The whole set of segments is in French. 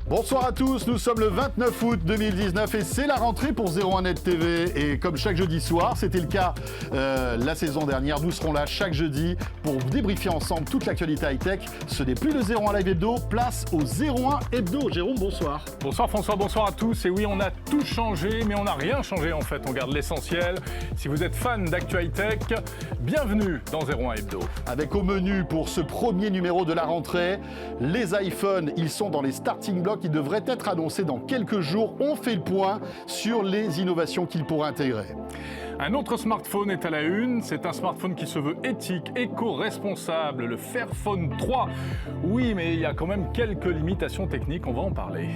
Bonsoir à tous, nous sommes le 29 août 2019 et c'est la rentrée pour 01net TV. Et comme chaque jeudi soir, c'était le cas la saison dernière, nous serons là chaque jeudi pour vous débriefer ensemble toute l'actualité high-tech. Ce n'est plus le 01 Live Hebdo, place au 01 Hebdo. Jérôme, bonsoir. Bonsoir François, bonsoir à tous. Et oui, on a tout changé, mais on n'a rien changé en fait, on garde l'essentiel. Si vous êtes fan d'actu high-tech, bienvenue dans 01 Hebdo. Avec au menu pour ce premier numéro de la rentrée, les iPhones, ils sont dans les starting blocks. Qui devrait être annoncé dans quelques jours. On fait le point sur les innovations qu'il pourra intégrer. Un autre smartphone est à la une. C'est un smartphone qui se veut éthique, éco-responsable, le Fairphone 3. Oui, mais il y a quand même quelques limitations techniques, on va en parler.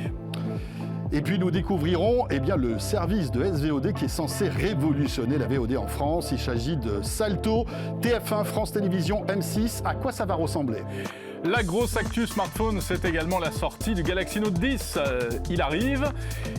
Et puis nous découvrirons le service de SVOD qui est censé révolutionner la VOD en France. Il s'agit de Salto, TF1, France Télévisions, M6. À quoi ça va ressembler ? La grosse actu smartphone, c'est également la sortie du Galaxy Note 10. Il arrive,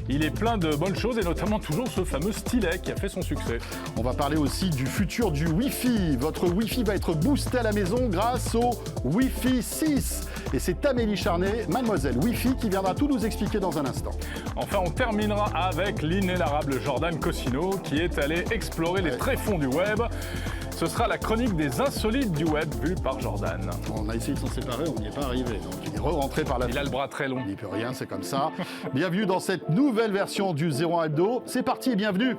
il est plein de bonnes choses et notamment toujours ce fameux stylet qui a fait son succès. On va parler aussi du futur du Wi-Fi. Votre Wi-Fi va être boosté à la maison grâce au Wi-Fi 6. Et c'est Amélie Charnet, mademoiselle Wi-Fi, qui viendra tout nous expliquer dans un instant. Enfin, on terminera avec l'inénarrable Jordan Cosino qui est allé explorer les tréfonds du web. Ce sera la chronique des insolites du web vue par Jordan. On a essayé de s'en séparer, on n'y est pas arrivé. Donc il est rentré par la... Il a le bras très long. Il n'y peut rien, c'est comme ça. Bienvenue dans cette nouvelle version du 01 Hebdo. C'est parti et bienvenue.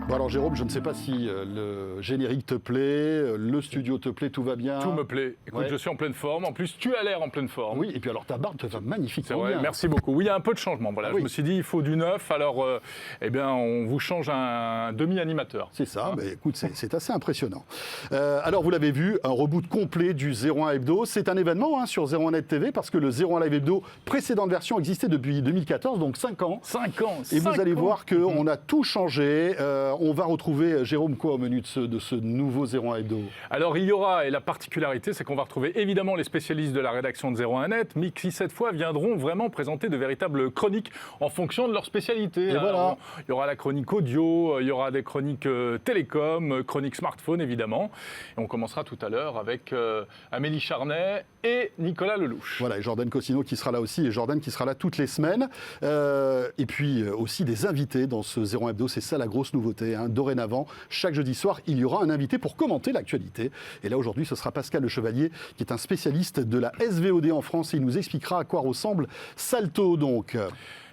Bon alors Jérôme, je ne sais pas si le générique te plaît, le studio te plaît, tout va bien. Tout me plaît. Écoute, je suis en pleine forme. En plus, tu as l'air en pleine forme. Oui, et puis alors ta barbe te va magnifiquement bien. Merci beaucoup. Oui, il y a un peu de changement. Voilà, je me suis dit, il faut du neuf. Alors, on vous change un demi-animateur. C'est ça. Mais écoute, c'est assez impressionnant. Alors, vous l'avez vu, un reboot complet du 01 Hebdo. C'est un événement sur 01net TV parce que le 01 Live Hebdo, précédente version, existait depuis 2014, donc 5 ans. 5 ans. Et vous allez voir qu'on a tout changé. On va retrouver, Jérôme, quoi au menu de ce nouveau 01 Hebdo ? Alors, il y aura, et la particularité, c'est qu'on va retrouver évidemment les spécialistes de la rédaction de 01net, mais qui, cette fois, viendront vraiment présenter de véritables chroniques en fonction de leur spécialité. Et voilà. Il y aura la chronique audio, il y aura des chroniques télécom, chroniques smartphone, évidemment. Et on commencera tout à l'heure avec Amélie Charnet et Nicolas Lelouch. Voilà, et Jordan Cosino qui sera là aussi, et Jordan qui sera là toutes les semaines. Et puis aussi des invités dans ce 01 Hebdo, c'est ça la grosse nouveauté. Dorénavant, chaque jeudi soir, il y aura un invité pour commenter l'actualité. Et là, aujourd'hui, ce sera Pascal Le Chevalier, qui est un spécialiste de la SVOD en France, et il nous expliquera à quoi ressemble Salto, donc.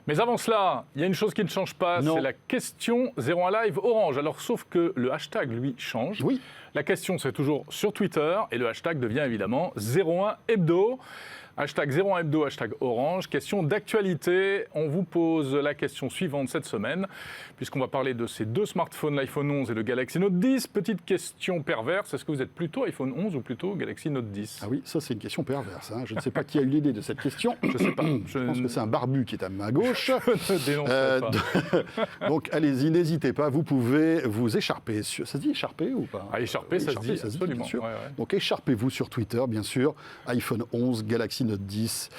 Mais avant cela, il y a une chose qui ne change pas, c'est la question 01 Live Orange. Alors, sauf que le hashtag, lui, change. Oui. La question, c'est toujours sur Twitter, et le hashtag devient évidemment 01 Hebdo. Hashtag 01 Hebdo, hashtag Orange. Question d'actualité. On vous pose la question suivante cette semaine, puisqu'on va parler de ces deux smartphones, l'iPhone 11 et le Galaxy Note 10. Petite question perverse, est-ce que vous êtes plutôt iPhone 11 ou plutôt Galaxy Note 10 ? Ah oui, ça c'est une question perverse. Je ne sais pas qui a eu l'idée de cette question. Je ne sais pas. Je pense que c'est un barbu qui est à ma gauche. Je ne dénoncerai pas. Donc allez-y, n'hésitez pas, vous pouvez vous écharper. Ça se dit écharper ou pas ? Écharper, ça se dit, absolument. Bien sûr. Ouais. Donc écharpez-vous sur Twitter, bien sûr. iPhone 11, Galaxy Note 10.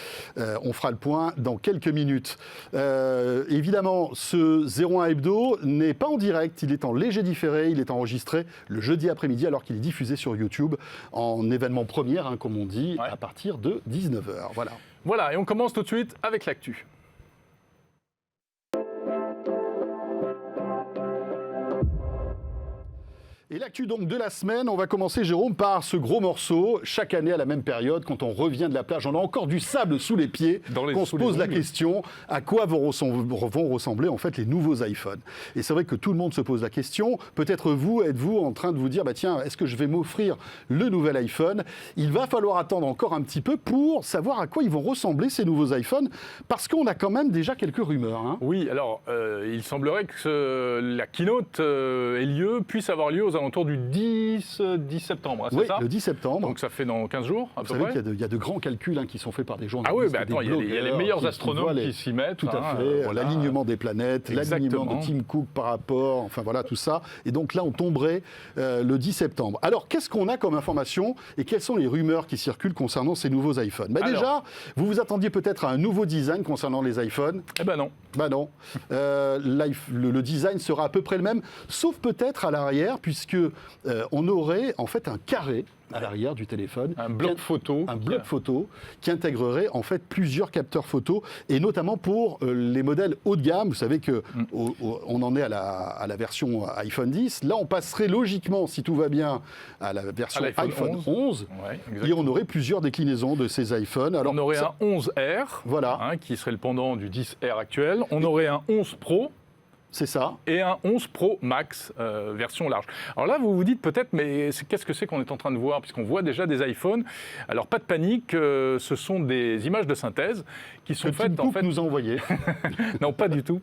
On fera le point dans quelques minutes. Évidemment, ce 01 Hebdo n'est pas en direct, il est en léger différé, il est enregistré le jeudi après-midi alors qu'il est diffusé sur YouTube en événement première, comme on dit, à partir de 19h. Voilà, et on commence tout de suite avec l'actu. Et l'actu donc de la semaine, on va commencer, Jérôme, par ce gros morceau. Chaque année, à la même période, quand on revient de la plage, on a encore du sable sous les pieds, qu'on se pose la question, à quoi vont ressembler en fait les nouveaux iPhones ? Et c'est vrai que tout le monde se pose la question. Peut-être êtes-vous en train de vous dire, tiens, est-ce que je vais m'offrir le nouvel iPhone ? Il va falloir attendre encore un petit peu pour savoir à quoi ils vont ressembler ces nouveaux iPhones, parce qu'on a quand même déjà quelques rumeurs. Oui, alors, il semblerait que la keynote puisse avoir lieu aux aux alentours du 10 septembre, c'est ça ? Le 10 septembre. Donc ça fait dans 15 jours, à peu près. Vous savez qu'il y a de grands calculs qui sont faits par des journalistes. Ah oui, attends, il y a les meilleurs astronomes qui s'y mettent. Tout à fait. L'alignement des planètes, l'alignement de Tim Cook par rapport, enfin voilà, tout ça. Et donc là, on tomberait le 10 septembre. Alors, qu'est-ce qu'on a comme information et quelles sont les rumeurs qui circulent concernant ces nouveaux iPhones ? Déjà, vous vous attendiez peut-être à un nouveau design concernant les iPhones. Eh ben non. Non. Le design sera à peu près le même, sauf peut-être à l'arrière, puisque on aurait en fait un carré à l'arrière du téléphone. Un bloc photo. Un bloc photo qui intégrerait en fait plusieurs capteurs photo, et notamment pour les modèles haut de gamme. Vous savez qu'on en est à la version iPhone 10. Là, on passerait logiquement, si tout va bien, à la version iPhone 11. Ouais, et on aurait plusieurs déclinaisons de ces iPhones. Alors, on aurait un 11R, qui serait le pendant du 10R actuel. On aurait un 11 Pro. C'est ça. Et un 11 Pro Max, version large. Alors là, vous vous dites peut-être, mais qu'est-ce que c'est qu'on est en train de voir ? Puisqu'on voit déjà des iPhones. Alors, pas de panique, ce sont des images de synthèse qui sont faites... en fait, nous a envoyé. Non, pas du tout.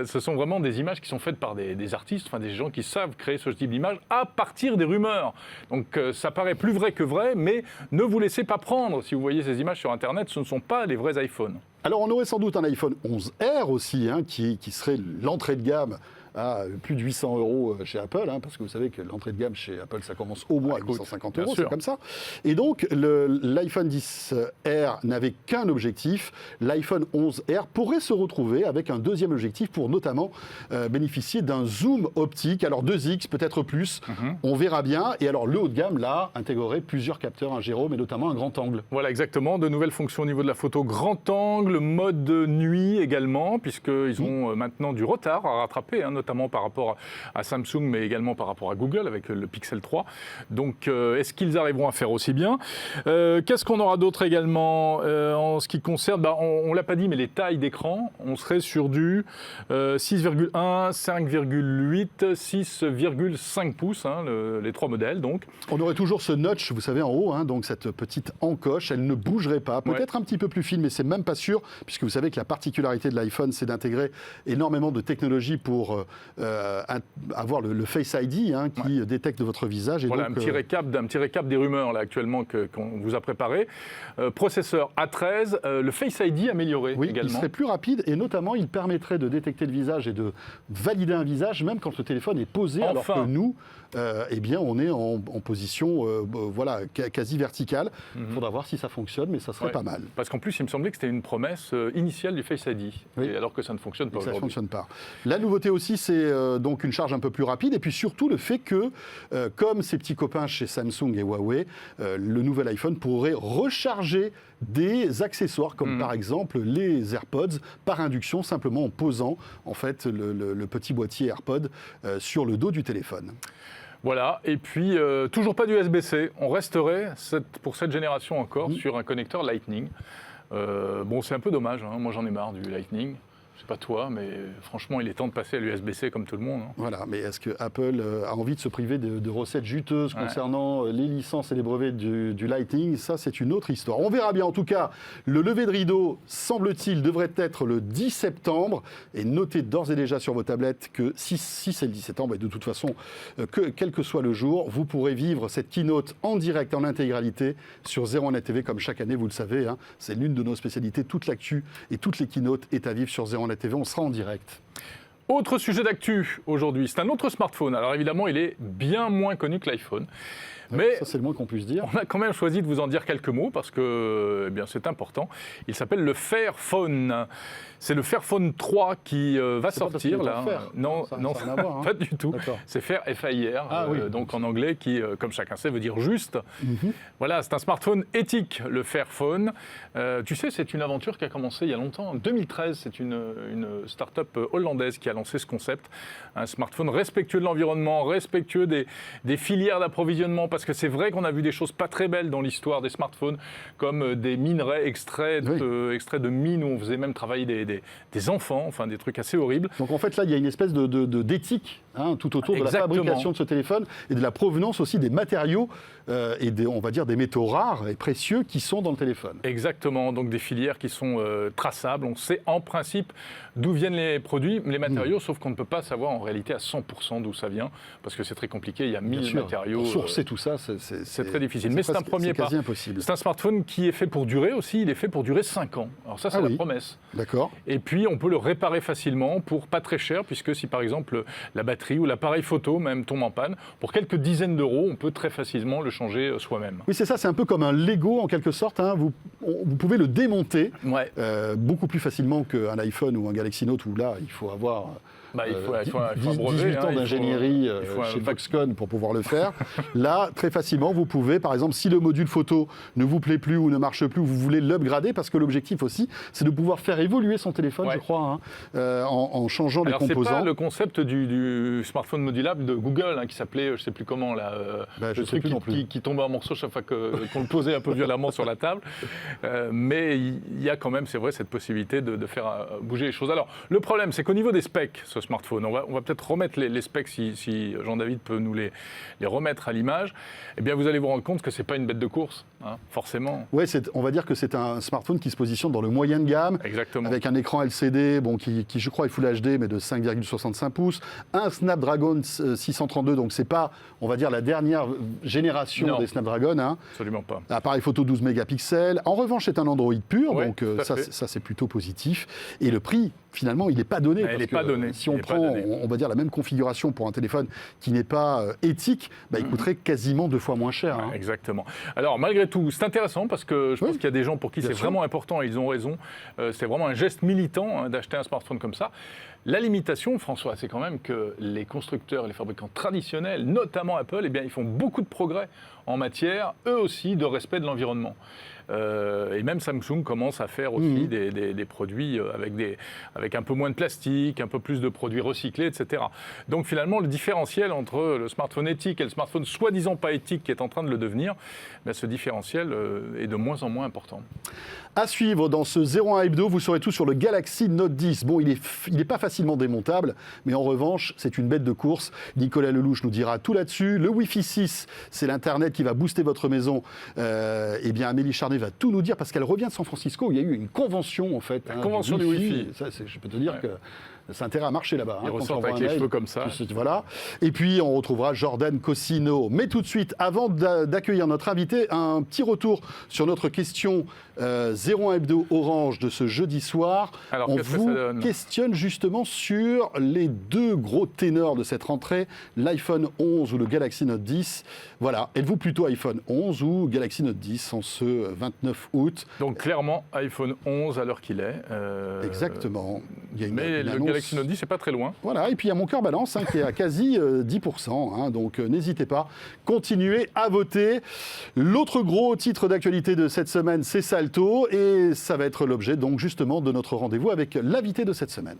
Ce sont vraiment des images qui sont faites par des artistes, enfin des gens qui savent créer ce type d'image à partir des rumeurs. Donc, ça paraît plus vrai que vrai, mais ne vous laissez pas prendre. Si vous voyez ces images sur Internet, ce ne sont pas les vrais iPhones. Alors, on aurait sans doute un iPhone 11R aussi, qui serait l'entrée de gamme à plus de 800 € chez Apple, parce que vous savez que l'entrée de gamme chez Apple, ça commence au moins à 850 €, c'est comme ça. Et donc, l'iPhone 10R n'avait qu'un objectif. L'iPhone 11R pourrait se retrouver avec un deuxième objectif pour notamment bénéficier d'un zoom optique, alors 2x, peut-être plus, on verra bien. Et alors, le haut de gamme, là, intégrerait plusieurs capteurs, un gyro, mais notamment un grand angle. Voilà, exactement. De nouvelles fonctions au niveau de la photo grand angle, mode nuit également, puisqu'ils ont maintenant du retard à rattraper, notamment par rapport à Samsung, mais également par rapport à Google avec le Pixel 3. Donc, est-ce qu'ils arriveront à faire aussi bien ? Qu'est-ce qu'on aura d'autre également en ce qui concerne, on ne l'a pas dit, mais les tailles d'écran, on serait sur du 6,1, 5,8, 6,5 pouces, les trois modèles. Donc. On aurait toujours ce notch, vous savez, en haut, donc cette petite encoche, elle ne bougerait pas. Peut-être un petit peu plus fine, mais c'est même pas sûr, puisque vous savez que la particularité de l'iPhone, c'est d'intégrer énormément de technologies pour avoir le Face ID qui détecte votre visage. Et voilà, donc, un petit récap des rumeurs là, actuellement qu'on vous a préparé. Processeur A13, le Face ID amélioré également. Il serait plus rapide et notamment il permettrait de détecter le visage et de valider un visage même quand le téléphone est posé, alors que nous, on est en position quasi verticale. Il faudra voir si ça fonctionne, mais ça serait pas mal. Parce qu'en plus, il me semblait que c'était une promesse initiale du Face ID, alors que ça ne fonctionne pas aujourd'hui. Ça ne fonctionne pas. La nouveauté aussi, c'est donc une charge un peu plus rapide, et puis surtout le fait que, comme ses petits copains chez Samsung et Huawei, le nouvel iPhone pourrait recharger des accessoires, comme par exemple les AirPods, par induction, simplement en posant en fait le petit boîtier AirPod sur le dos du téléphone. Voilà, et puis toujours pas d'USB-C. On resterait, pour cette génération encore, sur un connecteur Lightning. C'est un peu dommage, moi j'en ai marre du Lightning. Je sais pas toi, mais franchement, il est temps de passer à l'USB-C comme tout le monde. Voilà, mais est-ce que Apple a envie de se priver de recettes juteuses concernant les licences et les brevets du Lightning ? Ça, c'est une autre histoire. On verra bien. En tout cas, le lever de rideau, semble-t-il, devrait être le 10 septembre. Et notez d'ores et déjà sur vos tablettes que si c'est le 10 septembre, et de toute façon, quel que soit le jour, vous pourrez vivre cette keynote en direct, en intégralité, sur 01net TV, comme chaque année, vous le savez. C'est l'une de nos spécialités. Toute l'actu et toutes les keynotes est à vivre sur 01net TV, on sera en direct. Autre sujet d'actu aujourd'hui, c'est un autre smartphone. Alors évidemment, il est bien moins connu que l'iPhone. Mais ça, c'est le moins qu'on puisse dire. On a quand même choisi de vous en dire quelques mots parce que c'est important. Il s'appelle le Fairphone. C'est le Fairphone 3 qui va sortir là. Non, ça n'a rien à voir, pas du tout. C'est Fair, F-A-I-R, donc en anglais, qui, comme chacun sait, veut dire juste. Voilà, c'est un smartphone éthique, le Fairphone. Tu sais, c'est une aventure qui a commencé il y a longtemps. En 2013, c'est une start-up hollandaise qui a lancé ce concept. Un smartphone respectueux de l'environnement, respectueux des filières d'approvisionnement, parce parce que c'est vrai qu'on a vu des choses pas très belles dans l'histoire des smartphones, comme des minerais extraits de mines où on faisait même travailler des enfants, enfin des trucs assez horribles. Donc en fait là, il y a une espèce d'éthique tout autour de la fabrication de ce téléphone et de la provenance aussi des matériaux et on va dire des métaux rares et précieux qui sont dans le téléphone. Exactement, donc des filières qui sont traçables. On sait en principe d'où viennent les produits, les matériaux, sauf qu'on ne peut pas savoir en réalité à 100% d'où ça vient, parce que c'est très compliqué, il y a 1000 matériaux. Pour sourcer tout ça, c'est très difficile. Mais c'est un premier pas. C'est quasi impossible. C'est un smartphone qui est fait pour durer aussi, il est fait pour durer 5 ans. Alors ça, c'est la promesse. D'accord. Et puis, on peut le réparer facilement pour pas très cher, puisque si par exemple la batterie ou l'appareil photo même tombe en panne, pour quelques dizaines d'euros, on peut très facilement le changer soi-même. Oui, c'est ça, c'est un peu comme un Lego en quelque sorte. Vous pouvez le démonter beaucoup plus facilement qu'un iPhone ou un Galaxy Note où là, il faut avoir... il faut un brevet, 18 ans d'ingénierie chez Foxconn pour pouvoir le faire. Là, très facilement, vous pouvez, par exemple, si le module photo ne vous plaît plus ou ne marche plus, vous voulez l'upgrader, parce que l'objectif aussi, c'est de pouvoir faire évoluer son téléphone, je crois, en changeant les composants. C'est pas le concept du smartphone modulable de Google, qui s'appelait, je ne sais plus comment, le truc qui tombait en morceaux chaque fois qu'on le posait un peu violemment sur la table. Mais il y a quand même, c'est vrai, cette possibilité de faire bouger les choses. Alors, le problème, c'est qu'au niveau des specs, smartphone. On va peut-être remettre les specs si Jean-David peut nous les remettre à l'image. Eh bien, vous allez vous rendre compte que c'est pas une bête de course, forcément. Ouais, on va dire que c'est un smartphone qui se positionne dans le moyen de gamme. Exactement. Avec un écran LCD, qui je crois est Full HD, mais de 5,65 pouces. Un Snapdragon 632, donc c'est pas, on va dire, la dernière génération des Snapdragon. Absolument pas. Appareil photo 12 mégapixels. En revanche, c'est un Android pur, donc ça c'est plutôt positif. Et le prix, finalement, il n'est pas donné. Il n'est pas donné. Si on prend, on va dire, la même configuration pour un téléphone qui n'est pas éthique, il coûterait quasiment 2 fois moins cher. Exactement. Alors, malgré tout, c'est intéressant parce que je pense qu'il y a des gens pour qui c'est vraiment important et ils ont raison. C'est vraiment un geste militant d'acheter un smartphone comme ça. La limitation, François, c'est quand même que les constructeurs et les fabricants traditionnels, notamment Apple, ils font beaucoup de progrès en matière, eux aussi, de respect de l'environnement. Et même Samsung commence à faire aussi des produits avec un peu moins de plastique, un peu plus de produits recyclés, etc. Donc finalement, le différentiel entre le smartphone éthique et le smartphone soi-disant pas éthique qui est en train de le devenir, ce différentiel est de moins en moins important. À suivre dans ce 01 Hebdo, vous saurez tout sur le Galaxy Note 10. Bon, il n'est pas facilement démontable, mais en revanche, c'est une bête de course. Nicolas Lelouch nous dira tout là-dessus. Le Wi-Fi 6, c'est l'Internet qui va booster votre maison. Amélie Charnet va tout nous dire parce qu'elle revient de San Francisco où il y a eu une convention, en fait. La convention du Wi-Fi. Ça, je peux te dire que... c'est intérêt à marcher là-bas. Il ressort avec les cheveux comme ça. Voilà. Et puis, on retrouvera Jordan Cossino. Mais tout de suite, avant d'accueillir notre invité, un petit retour sur notre question 01 Hebdo Orange de ce jeudi soir. Alors, on vous questionne justement sur les 2 gros ténors de cette rentrée, l'iPhone 11 ou le Galaxy Note 10. Voilà. Êtes-vous plutôt iPhone 11 ou Galaxy Note 10 en ce 29 août? Donc, clairement, iPhone 11 à l'heure qu'il est. Exactement. Il y a une annonce... Galaxy Note 10, c'est pas très loin. Voilà, et puis il y a Mon Cœur Balance qui est à quasi 10%. Donc n'hésitez pas, continuez à voter. L'autre gros titre d'actualité de cette semaine, c'est Salto, et ça va être l'objet donc justement de notre rendez-vous avec l'invité de cette semaine.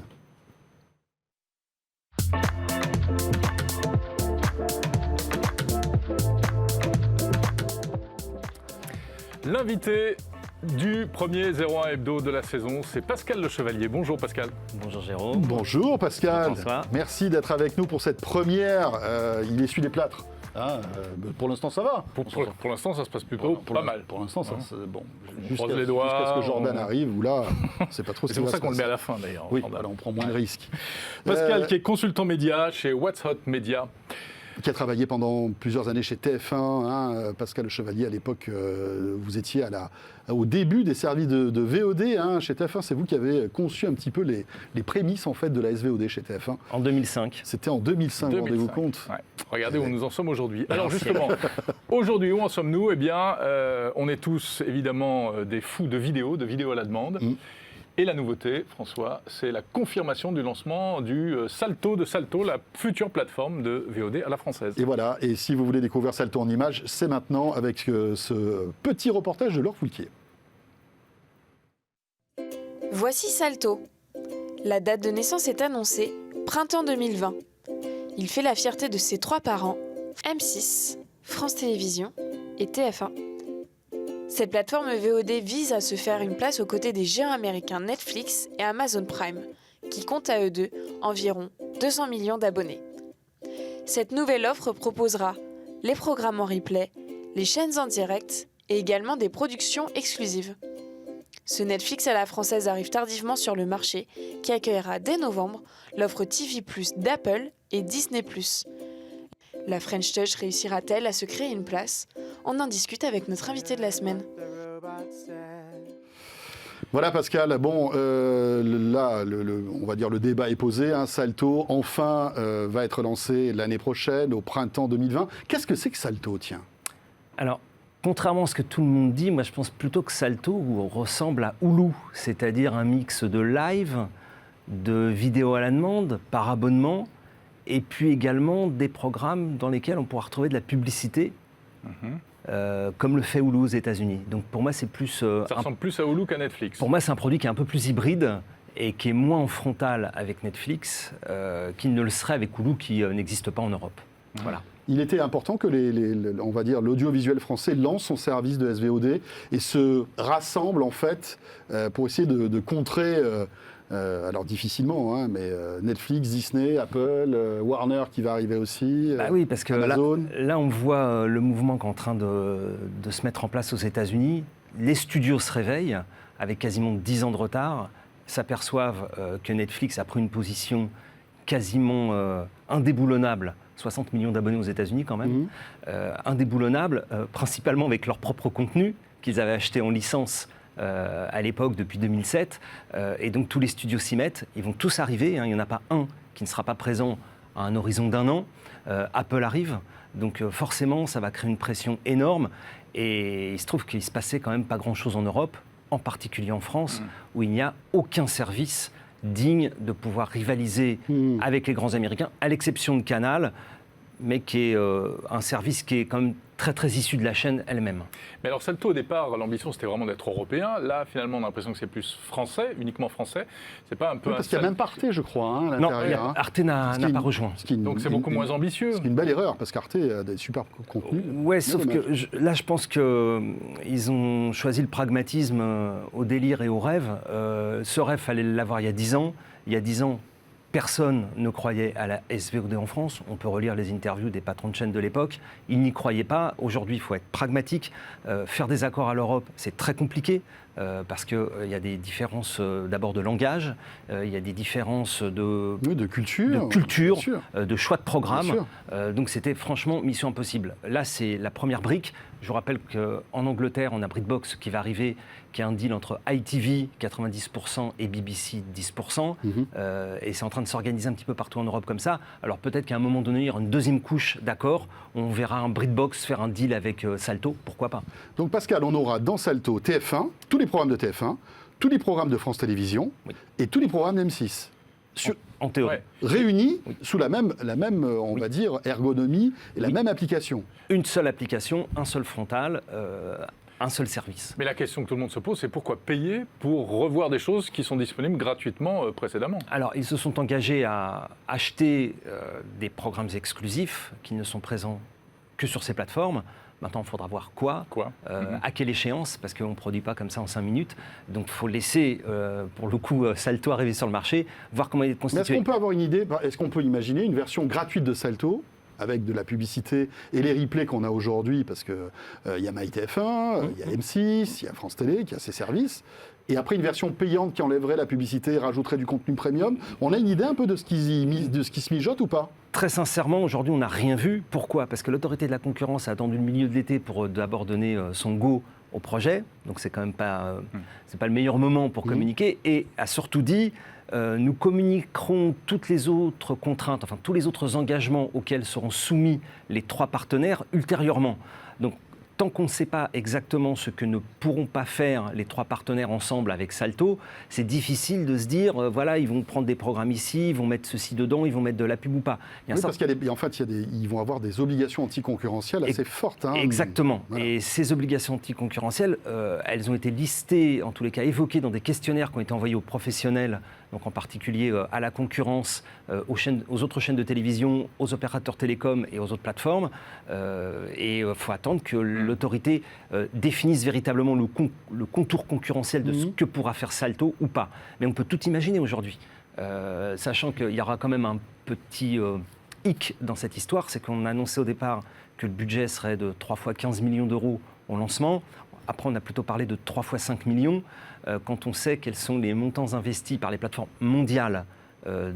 L'invité du premier 01 Hebdo de la saison, c'est Pascal Le Chevalier. Bonjour Pascal. Bonjour Jérôme. Bonjour Pascal. Bonjour François. Merci d'être avec nous pour cette première. Il essuie les plâtres. Pour l'instant, ça va. Pour l'instant, ça se passe plutôt pas mal. Pour l'instant, ça, bon. Croise les doigts. Jusqu'à ce que Jordan arrive, où là, c'est pas trop. C'est pour ça qu'on le met à la fin, d'ailleurs. Oui, voilà, on prend moins de risques. Pascal, qui est consultant média chez What's Hot Media. Qui a travaillé pendant plusieurs années chez TF1. Pascal Le Chevalier, à l'époque, vous étiez au début des services de VOD chez TF1. C'est vous qui avez conçu un petit peu les prémices en fait, de la SVOD chez TF1. En 2005. C'était en 2005, rendez-vous compte. Ouais. Regardez où nous en sommes aujourd'hui. Alors justement, aujourd'hui, où en sommes-nous? Eh bien, on est tous évidemment des fous de vidéos à la demande. Et la nouveauté, François, c'est la confirmation du lancement du Salto de Salto, la future plateforme de VOD à la française. Et voilà, et si vous voulez découvrir Salto en images, c'est maintenant avec ce petit reportage de Laure Foulquier. Voici Salto. La date de naissance est annoncée, printemps 2020. Il fait la fierté de ses 3 parents, M6, France Télévisions et TF1. Cette plateforme VOD vise à se faire une place aux côtés des géants américains Netflix et Amazon Prime, qui comptent à eux deux environ 200 millions d'abonnés. Cette nouvelle offre proposera les programmes en replay, les chaînes en direct et également des productions exclusives. Ce Netflix à la française arrive tardivement sur le marché, qui accueillera dès novembre l'offre TV+ d'Apple et Disney+. La French Touch réussira-t-elle à se créer une place ? On en discute avec notre invité de la semaine. Voilà Pascal, bon, là, on va dire le débat est posé. Salto, enfin, va être lancé l'année prochaine, au printemps 2020. Qu'est-ce que c'est que Salto, tiens ? Alors, contrairement à ce que tout le monde dit, moi je pense plutôt que Salto ressemble à Hulu, c'est-à-dire un mix de live, de vidéos à la demande, par abonnement, et puis également des programmes dans lesquels on pourra retrouver de la publicité. Comme le fait Hulu aux États-Unis. Donc pour moi, c'est plus. Ça ressemble plus à Hulu qu'à Netflix. Pour moi, c'est un produit qui est un peu plus hybride et qui est moins en frontal avec Netflix qu'il ne le serait avec Hulu qui n'existe pas en Europe. Voilà. Il était important que on va dire l'audiovisuel français lance son service de SVOD et se rassemble en fait pour essayer de contrer. Alors difficilement, mais Netflix, Disney, Apple, Warner qui va arriver aussi, oui, parce que Amazon. Là, on voit le mouvement qui est en train de se mettre en place aux États-Unis. Les studios se réveillent avec quasiment 10 ans de retard, s'aperçoivent que Netflix a pris une position quasiment indéboulonnable, 60 millions d'abonnés aux États-Unis quand même, indéboulonnable, principalement avec leur propre contenu qu'ils avaient acheté en licence à l'époque, depuis 2007, et donc tous les studios s'y mettent, ils vont tous arriver, il n'y en a pas un qui ne sera pas présent à un horizon d'1 an, Apple arrive, donc forcément ça va créer une pression énorme, et il se trouve qu'il ne se passait quand même pas grand-chose en Europe, en particulier en France, où il n'y a aucun service digne de pouvoir rivaliser avec les grands Américains, à l'exception de Canal, mais qui est un service qui est quand même très très issu de la chaîne elle-même. Mais alors Salto, au départ, l'ambition c'était vraiment d'être européen. Là, finalement, on a l'impression que c'est plus français, uniquement français. C'est pas un peu... parce qu'il n'y a même pas Arte, je crois, à l'intérieur. Non, Arte n'a pas rejoint. Donc c'est beaucoup moins ambitieux. C'est une belle erreur, parce qu'Arte a des super contenus. Ouais, sauf que là, je pense qu'ils ont choisi le pragmatisme au délire et au rêve. Ce rêve, fallait l'avoir il y a 10 ans. Il y a 10 ans, personne ne croyait à la SVOD en France. On peut relire les interviews des patrons de chaîne de l'époque. Ils n'y croyaient pas. Aujourd'hui, il faut être pragmatique. Faire des accords à l'Europe, c'est très compliqué parce qu'il y a des différences d'abord de langage, il y a des différences de culture, de choix de programme. Donc c'était franchement mission impossible. Là, c'est la première brique. Je vous rappelle qu'en Angleterre, on a BritBox qui va arriver, qui est un deal entre ITV 90% et BBC 10%. Et c'est en train de s'organiser un petit peu partout en Europe comme ça. Alors peut-être qu'à un moment donné, il y aura une deuxième couche d'accord. On verra un BritBox faire un deal avec Salto, pourquoi pas. Donc Pascal, on aura dans Salto TF1, tous les programmes de TF1, tous les programmes de France Télévisions et tous les programmes d'M6. En théorie. Réunis sous la même on va dire, ergonomie et la même application. Une seule application, un seul frontal, un seul service. Mais la question que tout le monde se pose, c'est pourquoi payer pour revoir des choses qui sont disponibles gratuitement précédemment ? Alors, ils se sont engagés à acheter des programmes exclusifs qui ne sont présents que sur ces plateformes. Maintenant, il faudra voir quoi à quelle échéance, parce qu'on ne produit pas comme ça en 5 minutes. Donc, il faut laisser, pour le coup, Salto arriver sur le marché, voir comment il est constitué. Mais est-ce qu'on peut avoir une idée, est-ce qu'on peut imaginer une version gratuite de Salto avec de la publicité et les replays qu'on a aujourd'hui, parce qu'il y a MyTF1, il y a M6, il y a France Télé, qui a ses services, et après une version payante qui enlèverait la publicité, rajouterait du contenu premium. On a une idée un peu de ce qui se mijote ou pas ? Très sincèrement, aujourd'hui, on n'a rien vu. Pourquoi ? Parce que l'autorité de la concurrence a attendu le milieu de l'été pour d'abord donner son go au projet. Donc, c'est quand même pas, c'est pas le meilleur moment pour communiquer. Et a surtout dit, nous communiquerons toutes les autres contraintes, enfin tous les autres engagements auxquels seront soumis les 3 partenaires ultérieurement. Donc, tant qu'on ne sait pas exactement ce que ne pourront pas faire les 3 partenaires ensemble avec Salto, c'est difficile de se dire, voilà, ils vont prendre des programmes ici, ils vont mettre ceci dedans, ils vont mettre de la pub ou pas. Parce qu'ils vont avoir des obligations anticoncurrentielles assez fortes. Exactement. Voilà. Et ces obligations anticoncurrentielles, elles ont été listées, en tous les cas évoquées dans des questionnaires qui ont été envoyés aux professionnels donc en particulier à la concurrence, aux autres chaînes de télévision, aux opérateurs télécoms et aux autres plateformes. Et il faut attendre que l'autorité définisse véritablement le contour concurrentiel de ce que pourra faire Salto ou pas. Mais on peut tout imaginer aujourd'hui, sachant qu'il y aura quand même un petit hic dans cette histoire, c'est qu'on a annoncé au départ que le budget serait de 3 fois 15 millions d'euros au lancement. Après, on a plutôt parlé de 3 fois 5 millions. Quand on sait quels sont les montants investis par les plateformes mondiales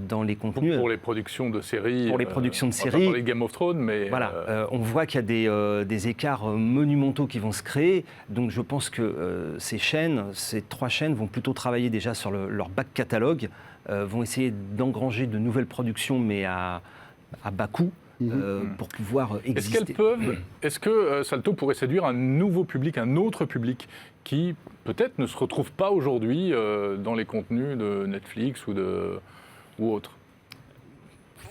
dans les contenus. Pour les productions de séries. Pour les productions de séries. On va pas parler de Game of Thrones, mais. Voilà, on voit qu'il y a des écarts monumentaux qui vont se créer. Donc je pense que ces 3 chaînes, vont plutôt travailler déjà sur leur back catalogue, vont essayer d'engranger de nouvelles productions, mais à bas coût. Pour pouvoir exister. Est-ce que Salto pourrait séduire un nouveau public, un autre public qui peut-être ne se retrouve pas aujourd'hui dans les contenus de Netflix ou autres?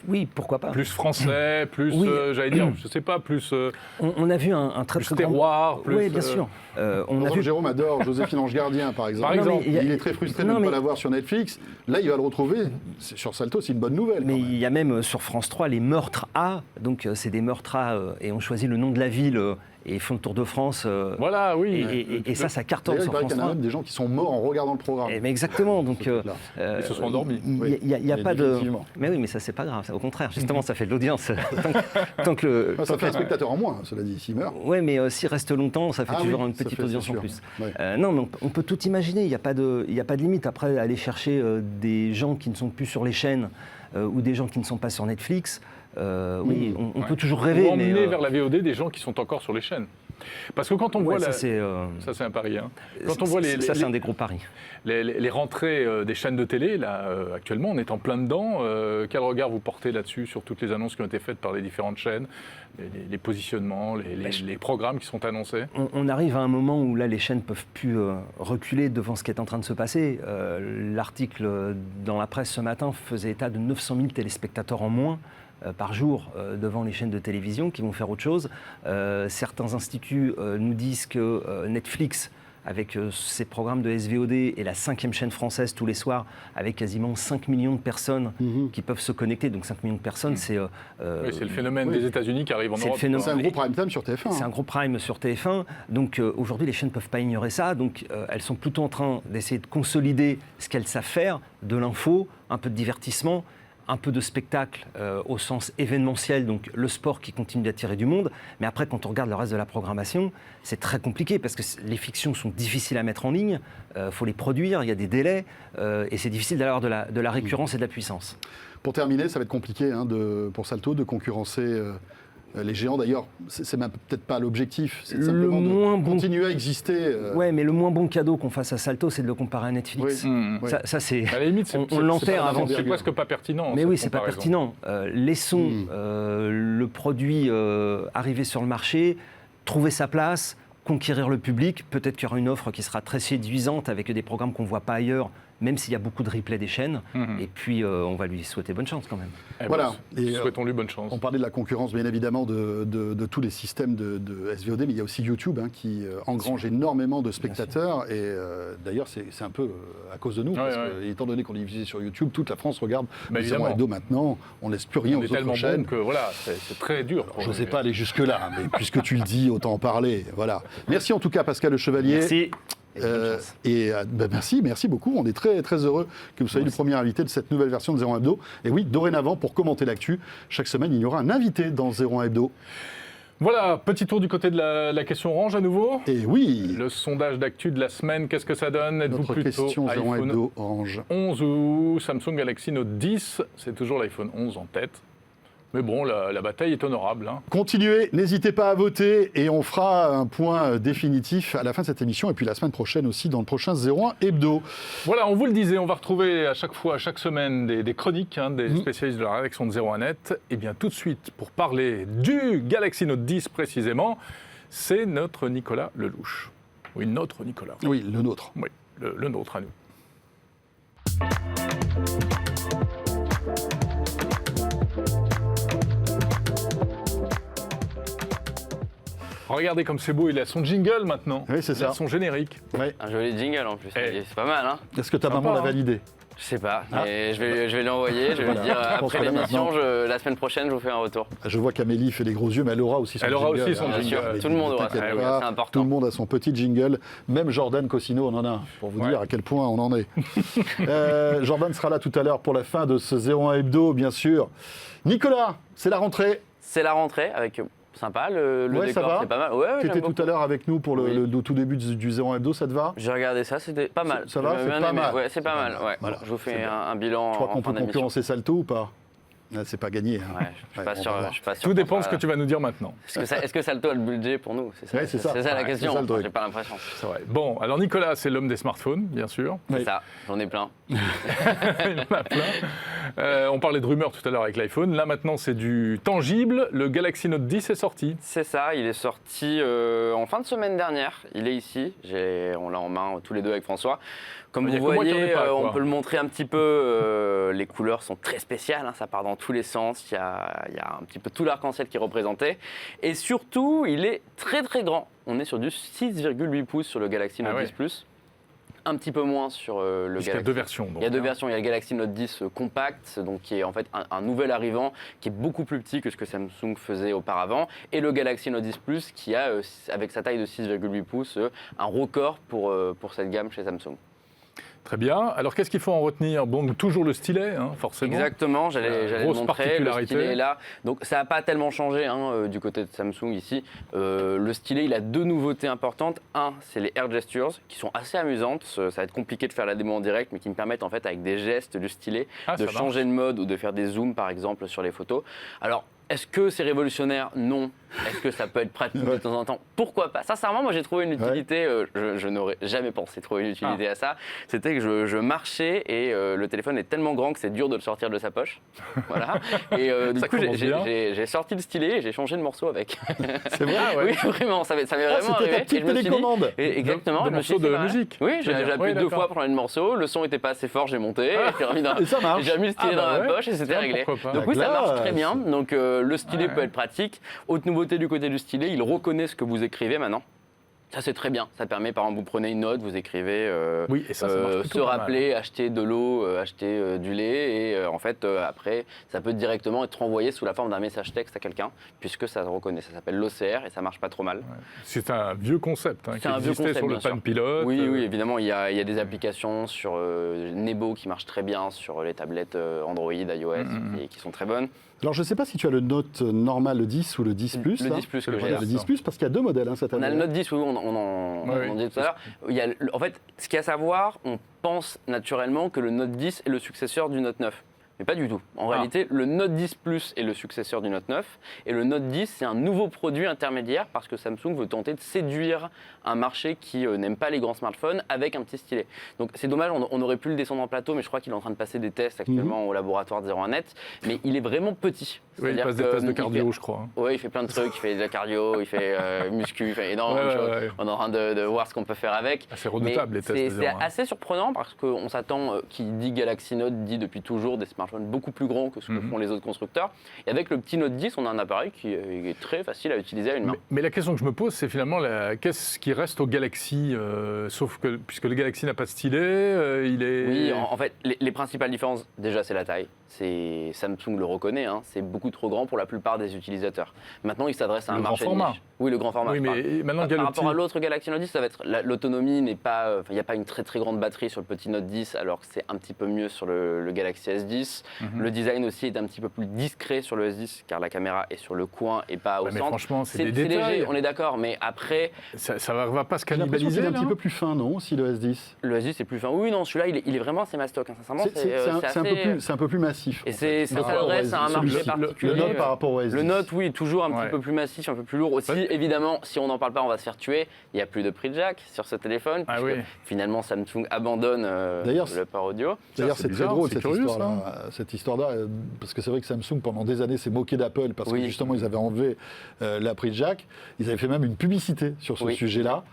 Oui, pourquoi pas. Plus français, plus, j'allais dire, je sais pas, plus... on a vu un très plus terroir, plus... Oui, bien sûr. Jérôme adore Joséphine Ange Gardien, par exemple. Il est très frustré de ne pas l'avoir sur Netflix. Là, il va le retrouver. Sur Salto, c'est une bonne nouvelle. Mais il y a même sur France 3 les meurtres A. Donc, c'est des meurtres A et on choisit le nom de la ville et font le tour de France. Voilà, oui. Et ça cartonne sur France 3. Il y a même des gens qui sont morts en regardant le programme. Mais exactement. Donc, ils se sont endormis. Il n'y a pas de... Mais oui, mais ça, c'est pas grave. Au contraire, justement, ça fait de l'audience. Ça fait un spectateur en moins, cela dit, s'il meurt. Oui, mais s'il reste longtemps, ça fait toujours une petite audience en plus. Non, mais on peut tout imaginer. Il n'y a pas de limite. Après, aller chercher des gens qui ne sont plus sur les chaînes ou des gens qui ne sont pas sur Netflix... on peut toujours rêver. Ou emmener vers la VOD des gens qui sont encore sur les chaînes. Parce que quand on voit... Ça, c'est un pari. Hein. Quand on voit c'est un des gros paris. Les rentrées des chaînes de télé, là, actuellement, on est en plein dedans. Quel regard vous portez là-dessus, sur toutes les annonces qui ont été faites par les différentes chaînes, les positionnements, les programmes qui sont annoncés? On arrive à un moment où là, les chaînes ne peuvent plus reculer devant ce qui est en train de se passer. L'article dans la presse ce matin faisait état de 900 000 téléspectateurs en moins par jour devant les chaînes de télévision qui vont faire autre chose. Certains instituts nous disent que Netflix, avec ses programmes de SVOD, est la 5e chaîne française tous les soirs, avec quasiment 5 millions de personnes qui peuvent se connecter. Donc 5 millions de personnes, c'est... c'est le phénomène des États-Unis qui arrive en Europe. C'est un gros prime time sur TF1. C'est un gros prime sur TF1. Donc aujourd'hui, les chaînes ne peuvent pas ignorer ça. Donc elles sont plutôt en train d'essayer de consolider ce qu'elles savent faire, de l'info, un peu de divertissement, un peu de spectacle au sens événementiel, donc le sport qui continue d'attirer du monde. Mais après, quand on regarde le reste de la programmation, c'est très compliqué parce que les fictions sont difficiles à mettre en ligne, faut les produire, il y a des délais, et c'est difficile d'avoir de la récurrence et de la puissance. Pour terminer, ça va être compliqué pour Salto de concurrencer... les géants, d'ailleurs, c'est même peut-être pas l'objectif, c'est simplement de continuer à exister. Ouais, mais le moins bon cadeau qu'on fasse à Salto, c'est de le comparer à Netflix. Ça, c'est... À la limite, on l'enterre avant. C'est presque pas pertinent. Mais oui, c'est pas pertinent. Laissons le produit arriver sur le marché, trouver sa place, conquérir le public. Peut-être qu'il y aura une offre qui sera très séduisante avec des programmes qu'on ne voit pas ailleurs, même s'il y a beaucoup de replays des chaînes. Et puis, on va lui souhaiter bonne chance quand même. Voilà. Souhaitons-lui bonne chance. On parlait de la concurrence, bien évidemment, de tous les systèmes de SVOD, mais il y a aussi YouTube qui engrange énormément de spectateurs. Et d'ailleurs, c'est un peu à cause de nous, parce que, étant donné qu'on est diffusé sur YouTube, toute la France regarde Zéro Hebdo maintenant. On ne laisse plus rien aux autres chaînes. Bon que voilà, c'est très dur. Je ne sais pas aller jusque-là, mais puisque tu le dis, autant en parler. Voilà. Merci en tout cas, Pascal Le Chevalier. Merci. Merci beaucoup. On est très, très heureux que vous soyez le premier invité de cette nouvelle version de 01 Hebdo. Et oui, dorénavant, pour commenter l'actu, chaque semaine, il y aura un invité dans 01 Hebdo. Voilà, petit tour du côté de la question orange à nouveau. Et oui. Le sondage d'actu de la semaine, qu'est-ce que ça donne? Êtes-vous Notre plutôt question 01 iPhone Hebdo orange 11 ou Samsung Galaxy Note 10? C'est toujours l'iPhone 11 en tête. Mais bon, la bataille est honorable. Hein. Continuez, n'hésitez pas à voter et on fera un point définitif à la fin de cette émission et puis la semaine prochaine aussi dans le prochain 01 Hebdo. Voilà, on vous le disait, on va retrouver à chaque semaine des chroniques des spécialistes de la rédaction de 01net. Et bien tout de suite, pour parler du Galaxy Note 10 précisément, c'est notre Nicolas Lelouch. Oui, notre Nicolas. Oui, le nôtre. Oui, le nôtre à nous. Regardez comme c'est beau, il a son jingle maintenant. Oui, c'est ça. Il a son générique. Oui. Un joli jingle en plus, c'est pas mal. Hein. Est-ce que ta maman l'a validé? Je sais pas, mais je vais lui envoyer, je vais lui dire après l'émission, la semaine prochaine, je vous fais un retour. Je vois qu'Amélie fait des gros yeux, mais elle aura aussi son jingle. Elle aura aussi son Bien sûr, tout le monde aura ça, c'est important. Tout le monde a son petit jingle, même Jordan Cosino en a un, pour vous dire à quel point on en est. Jordan sera là tout à l'heure pour la fin de ce 01 Hebdo, bien sûr. Nicolas, c'est la rentrée. C'est la rentrée avec... Sympa, le décor, c'est pas mal. Ouais, tu étais tout à l'heure avec nous pour le tout début du 01 Hebdo, ça te va? J'ai regardé ça, c'était pas mal. Ça va, c'est pas mal. Ouais, c'est pas mal. Ouais. Voilà, je vous fais un bilan. Tu crois qu'on peut concurrencer Salto ou pas? C'est pas gagné. Hein. Ouais, je suis pas sûr. Tout dépend de ce que tu vas nous dire maintenant. Est-ce que Salto a le budget pour nous? C'est ça la question. J'ai pas l'impression. C'est vrai. Bon, alors Nicolas, c'est l'homme des smartphones, bien sûr. C'est ça, j'en ai plein. Il en a plein. On parlait de rumeurs tout à l'heure avec l'iPhone. Là, maintenant, c'est du tangible. Le Galaxy Note 10 est sorti. C'est ça, il est sorti en fin de semaine dernière. Il est ici. On l'a en main tous les deux avec François. Comme vous voyez, on peut le montrer un petit peu. Les couleurs sont très spéciales, hein, ça part dans tous les sens. Il y a un petit peu tout l'arc-en-ciel qui est représenté. Et surtout, il est très très grand. On est sur du 6,8 pouces sur le Galaxy Note 10 Plus. Un petit peu moins sur le Galaxy. Il y a deux versions. Donc, il y a deux versions. Il y a le Galaxy Note 10 compact, donc qui est en fait un nouvel arrivant, qui est beaucoup plus petit que ce que Samsung faisait auparavant, et le Galaxy Note 10 Plus qui a, avec sa taille de 6,8 pouces, un record pour cette gamme chez Samsung. Très bien. Alors, qu'est-ce qu'il faut en retenir? Bon, toujours le stylet, hein, forcément. Exactement, j'allais le montrer. Le stylet est là. Donc, ça n'a pas tellement changé du côté de Samsung ici. Le stylet, il a deux nouveautés importantes. Un, c'est les Air Gestures, qui sont assez amusantes. Ça va être compliqué de faire la démo en direct, mais qui me permettent, en fait, avec des gestes du stylet, de changer de mode ou de faire des zooms, par exemple, sur les photos. Alors, est-ce que c'est révolutionnaire? Non. Est-ce que ça peut être pratique de temps en temps? Pourquoi pas? Sincèrement, moi j'ai trouvé une utilité, je n'aurais jamais pensé trouver une utilité à ça. C'était que je marchais et le téléphone est tellement grand que c'est dur de le sortir de sa poche. Voilà. Et du coup, j'ai sorti le stylet et j'ai changé de morceau avec. C'est vrai? Oui, vraiment, ça m'est vraiment arrivé. C'était ta petite télécommande. Exactement. De morceaux de musique. Oui, j'ai appuyé 2 fois pour changer de morceau. Le son n'était pas assez fort, j'ai monté. Et ça marche. J'ai mis le stylet dans ma poche et c'était réglé. Donc oui, ça marche très bien. Donc le stylet peut être pratique. Autre nouveauté du côté du stylet, il reconnaît ce que vous écrivez maintenant. Ça, c'est très bien. Ça permet, par exemple, vous prenez une note, vous écrivez et ça marche se rappeler, acheter de l'eau, acheter du lait. Et en fait, après, ça peut directement être renvoyé sous la forme d'un message texte à quelqu'un, puisque ça reconnaît. Ça s'appelle l'OCR et ça marche pas trop mal. Ouais. C'est un vieux concept qui existait sur le Palm Pilot. Oui, évidemment. Il y a des applications sur Nebo qui marchent très bien sur les tablettes Android, iOS, et qui sont très bonnes. Alors, je ne sais pas si tu as le Note normal, le 10 ou le 10 Plus. Le 10 Plus que j'ai. Le 10 Plus, parce qu'il y a deux modèles cette année. On a le Note 10, oui, on en dit tout à l'heure. En fait, ce qu'il y a à savoir, on pense naturellement que le Note 10 est le successeur du Note 9. Mais pas du tout. En réalité, le Note 10 Plus est le successeur du Note 9. Et le Note 10, c'est un nouveau produit intermédiaire parce que Samsung veut tenter de séduire un marché qui n'aime pas les grands smartphones avec un petit stylet. Donc c'est dommage, on aurait pu le descendre en plateau, mais je crois qu'il est en train de passer des tests actuellement au laboratoire de 01net. Mais il est vraiment petit. Oui, il passe des tests de cardio, je crois. Oui, il fait plein de trucs. Il fait de la cardio, il fait muscu, il fait énormément de choses. On est en train de voir ce qu'on peut faire avec. C'est redoutable, les tests. C'est assez surprenant parce qu'on s'attend, qui dit Galaxy Note, dit depuis toujours des smartphones beaucoup plus grands que ce que font les autres constructeurs. Et avec le petit Note 10, on a un appareil qui est très facile à utiliser à une main. Mais la question que je me pose, c'est finalement qu'est-ce qui reste au Galaxy, sauf que puisque le Galaxy n'a pas de stylet, il est... Oui, en fait, les principales différences, déjà, c'est la taille. Samsung le reconnaît, c'est beaucoup trop grand pour la plupart des utilisateurs. Maintenant, il s'adresse à un marché de niche. Oui, le grand format. Oui, mais maintenant, par rapport à l'autre Galaxy Note 10, ça va être l'autonomie n'est pas... Il n'y a pas une très très grande batterie sur le petit Note 10, alors que c'est un petit peu mieux sur le Galaxy S10. Le design aussi est un petit peu plus discret sur le S10, car la caméra est sur le coin et pas au centre. Mais franchement, c'est des détails. Léger, on est d'accord, mais après... Ça ne va pas se cannibaliser, c'est un petit peu plus fin, non, aussi, le S10? Le S10 est plus fin. Oui, non, celui-là, il est vraiment assez mastoc. Sincèrement, c'est un peu plus massif. Et ça s'adresse à un marché particulier. Le Note par rapport au S10. Le Note, oui, toujours un petit peu plus massif, un peu plus lourd. Aussi, évidemment, si on n'en parle pas, on va se faire tuer. Il n'y a plus de prix jack sur ce téléphone. Finalement, Samsung abandonne le port audio. D'ailleurs, c'est très drôle cette histoire-là. cette histoire-là, parce que c'est vrai que Samsung, pendant des années, s'est moqué d'Apple, parce que justement, ils avaient enlevé la prise jack. Ils avaient fait même une publicité sur ce sujet-là.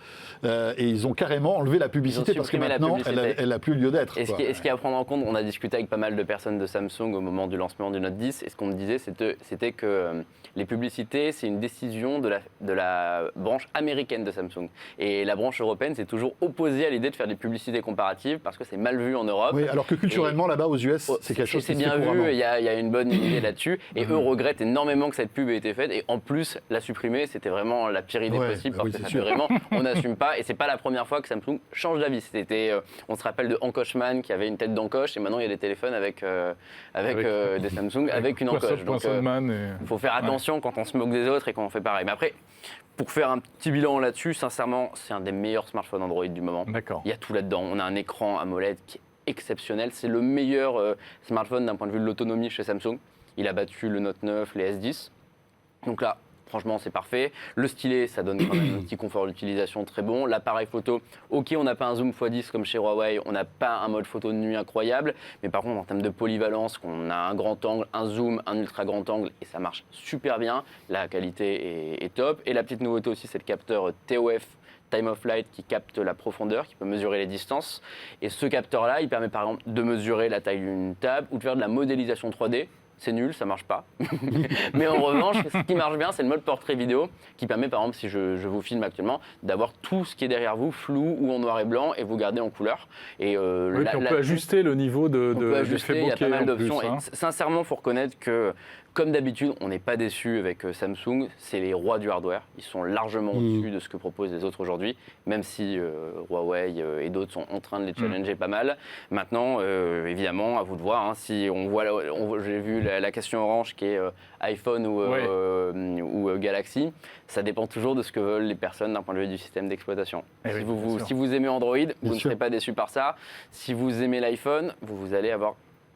Et ils ont carrément enlevé la publicité, parce que maintenant, elle n'a plus lieu d'être. Et ce qui est à prendre en compte, on a discuté avec pas mal de personnes de Samsung au moment du lancement du Note 10, et ce qu'on me disait, c'était que les publicités, c'est une décision de la branche américaine de Samsung. Et la branche européenne s'est toujours opposée à l'idée de faire des publicités comparatives, parce que c'est mal vu en Europe. Oui, alors que culturellement, là-bas, aux US, c'est quelque chose qui se fait couramment. C'est bien vu, il y a une bonne idée là-dessus, et eux regrettent énormément que cette pub ait été faite, et en plus, la supprimer, c'était vraiment la pire idée possible, parce que ça fait vraiment, on n'assume pas, et c'est pas la première fois que Samsung change d'avis. On se rappelle de Hankochman qui avait une tête d'encoche, et maintenant il y a des téléphones avec des Samsung avec une encoche. Donc il faut faire attention quand on se moque des autres et quand on fait pareil. Mais après, pour faire un petit bilan là-dessus, sincèrement, c'est un des meilleurs smartphones Android du moment. D'accord. Il y a tout là-dedans. On a un écran AMOLED qui est exceptionnel. C'est le meilleur smartphone d'un point de vue de l'autonomie chez Samsung. Il a battu le Note 9, les S10. Donc là, franchement, c'est parfait. Le stylet, ça donne quand même un petit confort d'utilisation très bon. L'appareil photo, ok, on n'a pas un zoom x10 comme chez Huawei, on n'a pas un mode photo de nuit incroyable, mais par contre, en termes de polyvalence, on a un grand angle, un zoom, un ultra grand angle, et ça marche super bien. La qualité est top. Et la petite nouveauté aussi, c'est le capteur TOF, Time of Flight, qui capte la profondeur, qui peut mesurer les distances. Et ce capteur-là, il permet par exemple de mesurer la taille d'une table ou de faire de la modélisation 3D. C'est nul, ça marche pas. Mais en revanche, ce qui marche bien, c'est le mode portrait vidéo qui permet, par exemple, si je vous filme actuellement, d'avoir tout ce qui est derrière vous, flou ou en noir et blanc, et vous garder en couleur. Et on peut ajuster le niveau de ajuster, il y a pas mal d'options. Sincèrement, il faut reconnaître que, comme d'habitude, on n'est pas déçu avec Samsung. C'est les rois du hardware. Ils sont largement au-dessus de ce que proposent les autres aujourd'hui, même si Huawei et d'autres sont en train de les challenger pas mal. Maintenant, évidemment, à vous de voir. Hein, si on voit, j'ai vu la question orange qui est iPhone ou Galaxy, ça dépend toujours de ce que veulent les personnes d'un point de vue du système d'exploitation. Si vous aimez Android, vous ne serez pas déçu par ça. Si vous aimez l'iPhone, vous allez avoir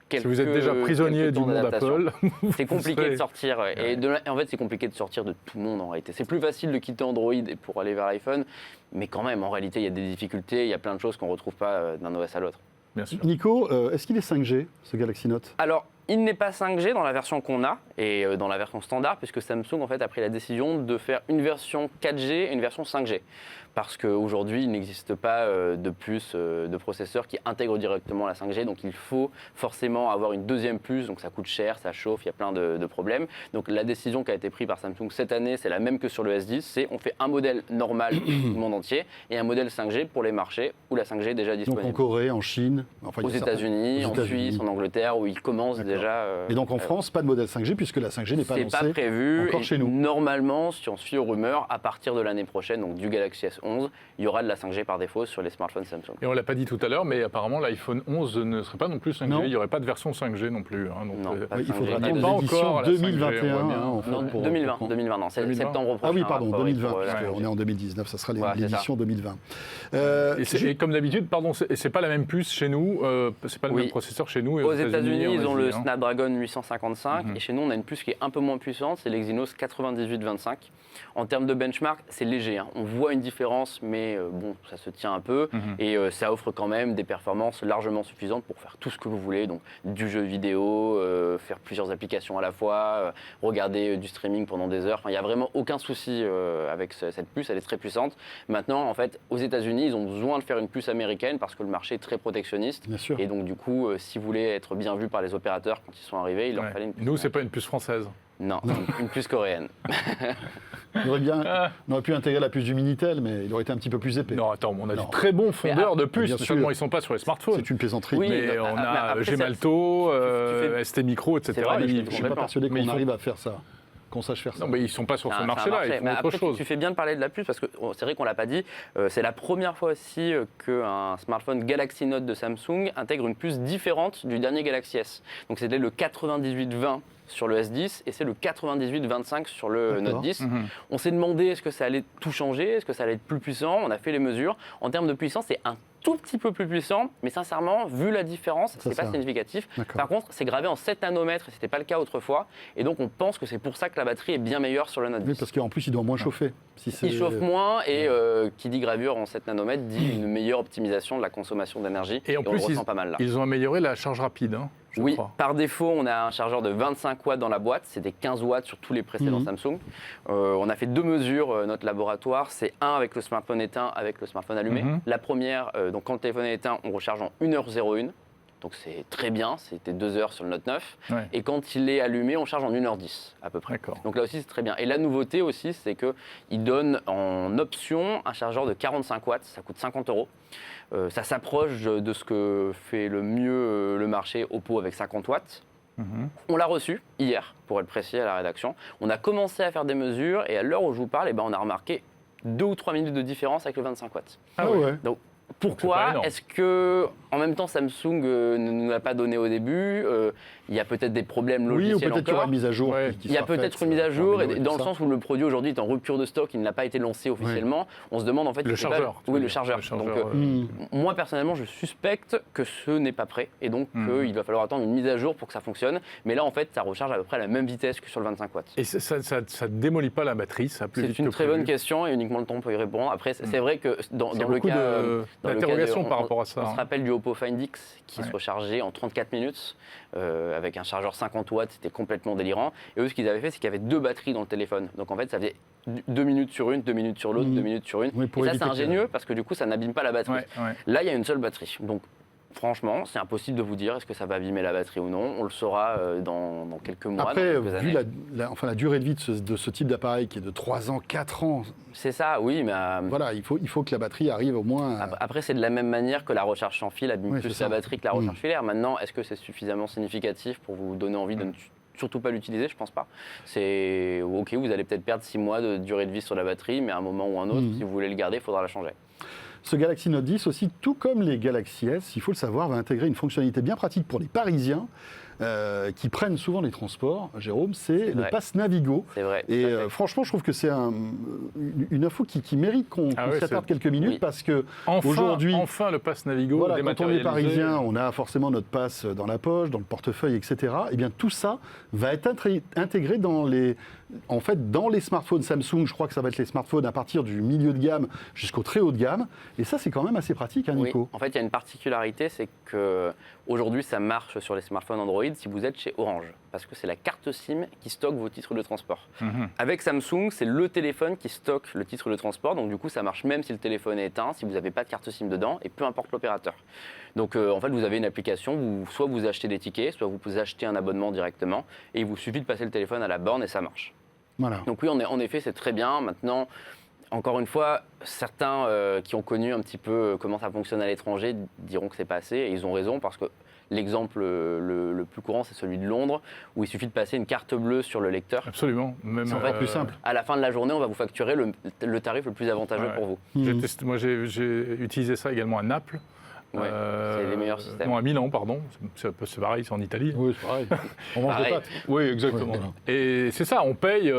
si vous êtes déjà prisonnier du monde Apple, c'est compliqué de sortir. En fait, c'est compliqué de sortir de tout le monde en réalité. C'est plus facile de quitter Android pour aller vers l'iPhone, mais quand même, en réalité, il y a des difficultés, il y a plein de choses qu'on ne retrouve pas d'un OS à l'autre. Bien sûr. Nico, est-ce qu'il est 5G, ce Galaxy Note ? Alors, il n'est pas 5G dans la version qu'on a et dans la version standard, puisque Samsung en fait, a pris la décision de faire une version 4G et une version 5G. Parce qu'aujourd'hui, il n'existe pas de puce de processeur qui intègre directement la 5G. Donc, il faut forcément avoir une deuxième puce. Donc, ça coûte cher, ça chauffe, il y a plein de problèmes. Donc, la décision qui a été prise par Samsung cette année, c'est la même que sur le S10. C'est on fait un modèle normal pour le monde entier et un modèle 5G pour les marchés où la 5G est déjà disponible. Donc, en Corée, en Chine, aux États-Unis, en Suisse, en Angleterre, où ils commencent déjà. Et donc, en France, pas de modèle 5G puisque la 5G n'est pas annoncée. C'est pas prévu. Encore chez nous. Normalement, si on se fie aux rumeurs, à partir de l'année prochaine, donc du Galaxy S11, il y aura de la 5G par défaut sur les smartphones Samsung. Et on ne l'a pas dit tout à l'heure, mais apparemment l'iPhone 11 ne serait pas non plus 5G. Il n'y aurait pas de version 5G non plus. Hein, donc non, il faudra attendre l'édition 2021. Non, 2020, non, c'est septembre prochain. Ah oui, pardon, 2020, puisqu'on est en 2019, ça sera l'édition 2020. Et comme d'habitude, pardon, c'est pas la même puce chez nous, c'est pas le même processeur chez nous. Et aux États-Unis, ils ont le Snapdragon 855, et chez nous, on a une puce qui est un peu moins puissante, c'est l'Exynos 9825. En termes de benchmark, c'est léger. Hein. On voit une différence, mais bon, ça se tient un peu. Et ça offre quand même des performances largement suffisantes pour faire tout ce que vous voulez. Donc, du jeu vidéo, faire plusieurs applications à la fois, regarder du streaming pendant des heures. Enfin, il n'y a vraiment aucun souci avec cette puce. Elle est très puissante. Maintenant, en fait, aux États-Unis, ils ont besoin de faire une puce américaine parce que le marché est très protectionniste. Bien sûr. Et donc, du coup, si vous voulez être bien vu par les opérateurs quand ils sont arrivés, il leur fallait une puce. Nous, c'est pas une puce française. Non, une puce coréenne. On aurait pu intégrer la puce du Minitel, mais il aurait été un petit peu plus épais. Non, attends, on a des très bons fondeurs de puces, seulement ils ne sont pas sur les smartphones. C'est une plaisanterie. Oui, mais on a Gemalto, ST Micro, etc. Je ne suis pas persuadé qu'on arrive à faire ça. Qu'on sache faire ça. Non, mais ils ne sont pas sur ce marché-là, ils font autre chose. Tu fais bien de parler de la puce parce que c'est vrai qu'on ne l'a pas dit. C'est la première fois aussi qu'un smartphone Galaxy Note de Samsung intègre une puce différente du dernier Galaxy S. Donc c'était le 9820 sur le S10 et c'est le 9825 sur le Note 10. On s'est demandé est-ce que ça allait tout changer, est-ce que ça allait être plus puissant. On a fait les mesures. En termes de puissance, c'est un tout petit peu plus puissant, mais sincèrement, vu la différence, c'est pas significatif. Par contre, c'est gravé en 7 nanomètres et c'était pas le cas autrefois. Et donc, on pense que c'est pour ça que la batterie est bien meilleure sur le Note 10. Oui, parce qu'en plus, il doit moins chauffer. Il chauffe moins et qui dit gravure en 7 nanomètres dit une meilleure optimisation de la consommation d'énergie. Et en plus, on ressent pas mal là. Ils ont amélioré la charge rapide. Hein. Oui, crois. par défaut, on a un chargeur de 25 watts dans la boîte. C'était 15 watts sur tous les précédents Samsung. On a fait 2 mesures, notre laboratoire. C'est un avec le smartphone éteint, avec le smartphone allumé. La première, donc quand le téléphone est éteint, on recharge en 1h01. Donc c'est très bien, c'était 2 heures sur le Note 9. Ouais. Et quand il est allumé, on charge en 1h10 à peu près. D'accord. Donc là aussi c'est très bien. Et la nouveauté aussi, c'est qu'il donne en option un chargeur de 45 watts, ça coûte 50 €. Ça s'approche de ce que fait le mieux le marché Oppo avec 50 watts. On l'a reçu hier, pour être précis, à la rédaction. On a commencé à faire des mesures et à l'heure où je vous parle, on a remarqué 2 ou 3 minutes de différence avec le 25 watts. Ah ouais. Donc, pourquoi est-ce que, en même temps, Samsung ne nous l'a pas donné au début il y a peut-être des problèmes logiciels Oui, ou peut-être qu'il y aura encore. une mise à jour. Ouais. qui Il y a sera peut-être faite, une mise à jour, et améliorer dans tout le ça. sens où le produit aujourd'hui est en rupture de stock, il n'a pas été lancé officiellement. On se demande en fait... Le si c'est chargeur. pas... Oui, le chargeur. Donc, moi, personnellement, je suspecte que ce n'est pas prêt et donc qu'il va falloir attendre une mise à jour pour que ça fonctionne. Mais là, en fait, ça recharge à peu près à la même vitesse que sur le 25 watts. Et ça ne démolit pas la batterie, ça plus vite C'est une que très prévu. bonne question et uniquement le temps peut y répondre. Après, c'est vrai que dans le beaucoup cas... d'interrogations par rapport à ça. On se rappelle du Oppo Find X qui se rechargeait en 34 minutes avec un chargeur 50 watts, c'était complètement délirant. Et eux, ce qu'ils avaient fait, c'est qu'il y avait 2 batteries dans le téléphone. Donc en fait, ça faisait 2 minutes sur une, 2 minutes sur l'autre, 2 minutes sur une. Oui, pour et ça, c'est éviter ingénieux parce que du coup, ça n'abîme pas la batterie. Ouais. Là, il y a une seule batterie. Donc franchement, c'est impossible de vous dire est-ce que ça va abîmer la batterie ou non. On le saura dans quelques mois, Après, dans quelques vu années. la durée de vie de ce type d'appareil qui est de 3 ans, 4 ans, C'est ça, oui, mais... voilà, il faut que la batterie arrive au moins... Après, c'est de la même manière que la recharge sans fil abîme Oui, plus c'est ça. la batterie que la recharge filaire. Maintenant, est-ce que c'est suffisamment significatif pour vous donner envie de ne surtout pas l'utiliser? Je pense pas. C'est OK, vous allez peut-être perdre 6 mois de durée de vie sur la batterie, mais à un moment ou un autre, si vous voulez le garder, il faudra la changer. Ce Galaxy Note 10 aussi, tout comme les Galaxy S, il faut le savoir, va intégrer une fonctionnalité bien pratique pour les Parisiens qui prennent souvent les transports, Jérôme, c'est le vrai. Pass Navigo. C'est vrai. Et tout à fait. franchement, je trouve que c'est une info qui mérite qu'on oui, s'y attarde c'est- quelques minutes Oui. parce que Aujourd'hui, aujourd'hui, enfin le pass Navigo voilà, quand on est dématérialisé. parisien, on a forcément notre passe dans la poche, dans le portefeuille, etc. Et bien tout ça va être intégré dans les smartphones Samsung. Je crois que ça va être les smartphones à partir du milieu de gamme jusqu'au très haut de gamme. Et ça, c'est quand même assez pratique, hein, Nico. Oui. En fait, il y a une particularité, c'est que aujourd'hui, ça marche sur les smartphones Android si vous êtes chez Orange, parce que c'est la carte SIM qui stocke vos titres de transport. Avec Samsung, c'est le téléphone qui stocke le titre de transport, donc du coup, ça marche même si le téléphone est éteint, si vous n'avez pas de carte SIM dedans, et peu importe l'opérateur. Donc, en fait, vous avez une application où soit vous achetez des tickets, soit vous pouvez acheter un abonnement directement, et il vous suffit de passer le téléphone à la borne et ça marche. Voilà. Donc oui, en effet, c'est très bien. Maintenant, encore une fois, certains qui ont connu un petit peu comment ça fonctionne à l'étranger diront que c'est pas assez, et ils ont raison parce que l'exemple le plus courant, c'est celui de Londres, où il suffit de passer une carte bleue sur le lecteur. Absolument. Même, C'est en fait plus simple. À la fin de la journée, on va vous facturer le tarif le plus avantageux pour vous. Moi, j'ai utilisé ça également à Naples. Ouais, c'est les meilleurs systèmes. Non, à Milan, pardon. C'est pareil, c'est en Italie. Oui, c'est pareil. On mange des Pareil. pâtes. Oui, exactement. Ouais, voilà. Et c'est ça, on paye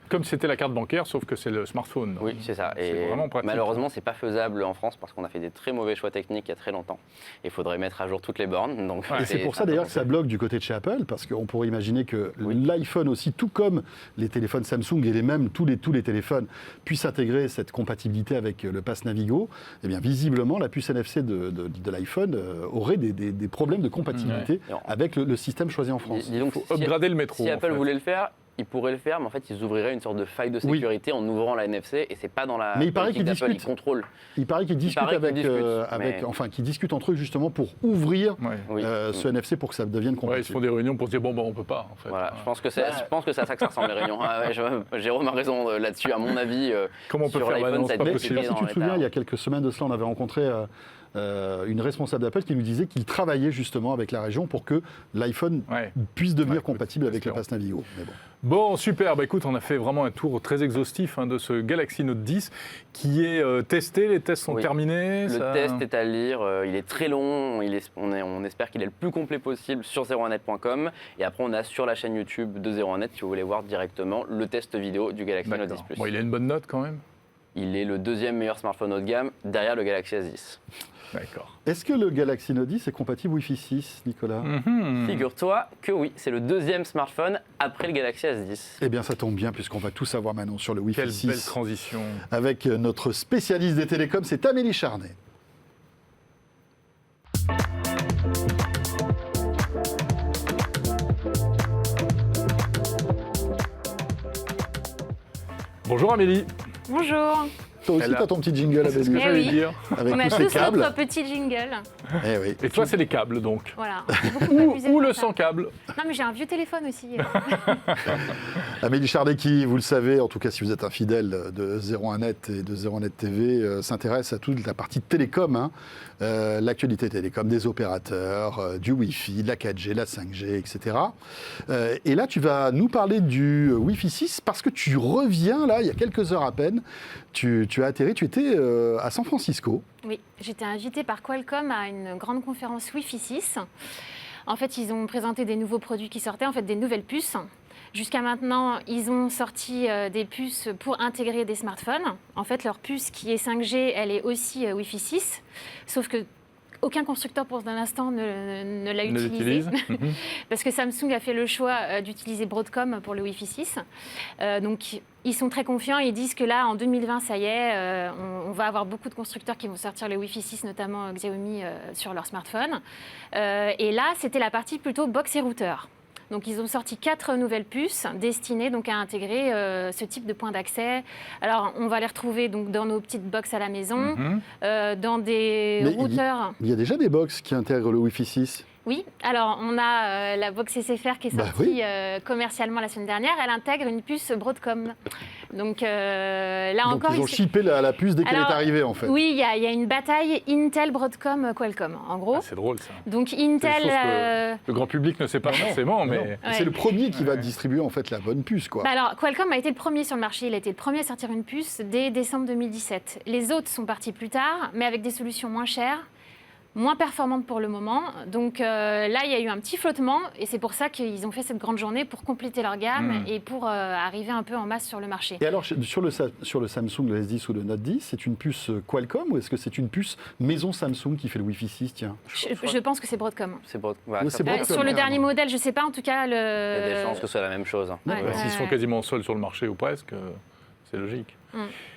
comme si c'était la carte bancaire, sauf que c'est le smartphone. Oui, c'est ça. C'est Et vraiment pratique. malheureusement, c'est pas faisable en France parce qu'on a fait des très mauvais choix techniques il y a très longtemps. Il faudrait mettre à jour toutes les bornes. Donc Et c'est pour ça d'ailleurs que ça bloque du côté de chez Apple, parce qu'on pourrait imaginer que l'iPhone aussi, tout comme les téléphones Samsung et tous les téléphones, puissent intégrer cette compatibilité avec le Pass Navigo. Eh bien, visiblement, la puce NFC de l'iPhone aurait des problèmes de compatibilité avec le système choisi en France. Dis donc, Il faut upgrader le métro. Si en Apple fait. voulait le faire, ils pourraient le faire, mais en fait, ils ouvriraient une sorte de faille de sécurité en ouvrant la NFC, et c'est pas dans la Mais il paraît politique qu'ils d'Apple, discutent. ils contrôlent. Il paraît qu'ils discutent qu'ils discutent entre eux justement pour ouvrir Ouais. Oui. ce NFC pour que ça devienne Ouais, ils se compatible. font des réunions pour se dire bon, on peut pas. En fait. Voilà, je pense que c'est à ça que ça ressemble les réunions. Ah ouais, Jérôme a raison là-dessus, à mon avis. Comment on peut sur faire l'iPhone, non, ça c'est pas doit Mais être je sais possible. pas si tu te dans souviens, l'état. il y a quelques semaines de cela, on avait rencontré une responsable d'Apple qui nous disait qu'il travaillait justement avec la région pour que l'iPhone puisse devenir compatible avec le Pass Navigo. Mais bon. Bon, super. Bah, écoute, on a fait vraiment un tour très exhaustif de ce Galaxy Note 10 qui est testé. Les tests sont terminés. Le test est à lire. Il est très long. On espère qu'il est le plus complet possible sur 01net.com. Et après, on a sur la chaîne YouTube de 01net, si vous voulez voir directement le test vidéo du Galaxy Note 10 Plus. Bon, il a une bonne note quand même. Il est le deuxième meilleur smartphone haut de gamme derrière le Galaxy S10. D'accord. Est-ce que le Galaxy Note 10 est compatible Wi-Fi 6, Nicolas Figure-toi que oui, c'est le deuxième smartphone après le Galaxy S10. Eh bien, ça tombe bien puisqu'on va tout savoir maintenant sur le Wi-Fi Quelle 6. belle transition. Avec notre spécialiste des télécoms, c'est Amélie Charnet. Bonjour Amélie. Bonjour. Toi aussi, t'as ton petit jingle, C'est ce que j'allais dire. Avec On a tous ces tous câbles. notre petit jingle. Eh oui. Et toi, c'est les câbles, donc. Voilà. Beaucoup Ou de le ça. sans câble. Non, mais j'ai un vieux téléphone aussi. Amélie Chardecki, vous le savez, en tout cas si vous êtes un fidèle de 01net et de 01net TV, s'intéresse à toute la partie télécom, hein. L'actualité télécom, des opérateurs, du Wi-Fi, de la 4G, la 5G, etc. Et là, tu vas nous parler du Wi-Fi 6 parce que tu reviens, là, il y a quelques heures à peine, tu as atterri, tu étais à San Francisco. Oui, j'étais invitée par Qualcomm à une grande conférence Wi-Fi 6. En fait, ils ont présenté des nouveaux produits qui sortaient, en fait des nouvelles puces. Jusqu'à maintenant, ils ont sorti des puces pour intégrer des smartphones. En fait, leur puce qui est 5G, elle est aussi Wi-Fi 6, sauf que aucun constructeur pour l'instant ne l'a utilisé. Parce que Samsung a fait le choix d'utiliser Broadcom pour le Wi-Fi 6. Donc, ils sont très confiants. Ils disent que là, en 2020, ça y est, on va avoir beaucoup de constructeurs qui vont sortir le Wi-Fi 6, notamment Xiaomi, sur leur smartphone. Et là, c'était la partie plutôt box et routeur. Donc, ils ont sorti 4 nouvelles puces destinées donc, à intégrer ce type de point d'accès. Alors, on va les retrouver donc, dans nos petites box à la maison, dans des routeurs. Il y a déjà des box qui intègrent le Wi-Fi 6. Oui, alors on a la box SFR qui est sortie commercialement la semaine dernière. Elle intègre une puce Broadcom. Donc là donc encore, ils ont shippé la puce dès qu'elle est arrivée en fait. Oui, il y a une bataille Intel, Broadcom, Qualcomm en gros. Ah, c'est drôle ça. Donc Intel, le grand public ne sait pas forcément, mais Ouais. C'est le premier qui va distribuer en fait la bonne puce, quoi. Alors, Qualcomm a été le premier sur le marché. Il a été le premier à sortir une puce dès décembre 2017. Les autres sont partis plus tard, mais avec des solutions moins chères, moins performantes pour le moment. Donc là, il y a eu un petit flottement et c'est pour ça qu'ils ont fait cette grande journée pour compléter leur gamme et pour arriver un peu en masse sur le marché. Et alors, sur le Samsung, le S10 ou le Note 10, c'est une puce Qualcomm ou est-ce que c'est une puce maison Samsung qui fait le Wi-Fi 6, tiens? Je pense que c'est Broadcom. C'est Broadcom. c'est Broadcom, Sur le carrément. dernier modèle, je ne sais pas, en tout cas... Il y a des chances que ce soit la même chose. Ouais. s'ils sont quasiment seuls sur le marché ou presque, c'est logique.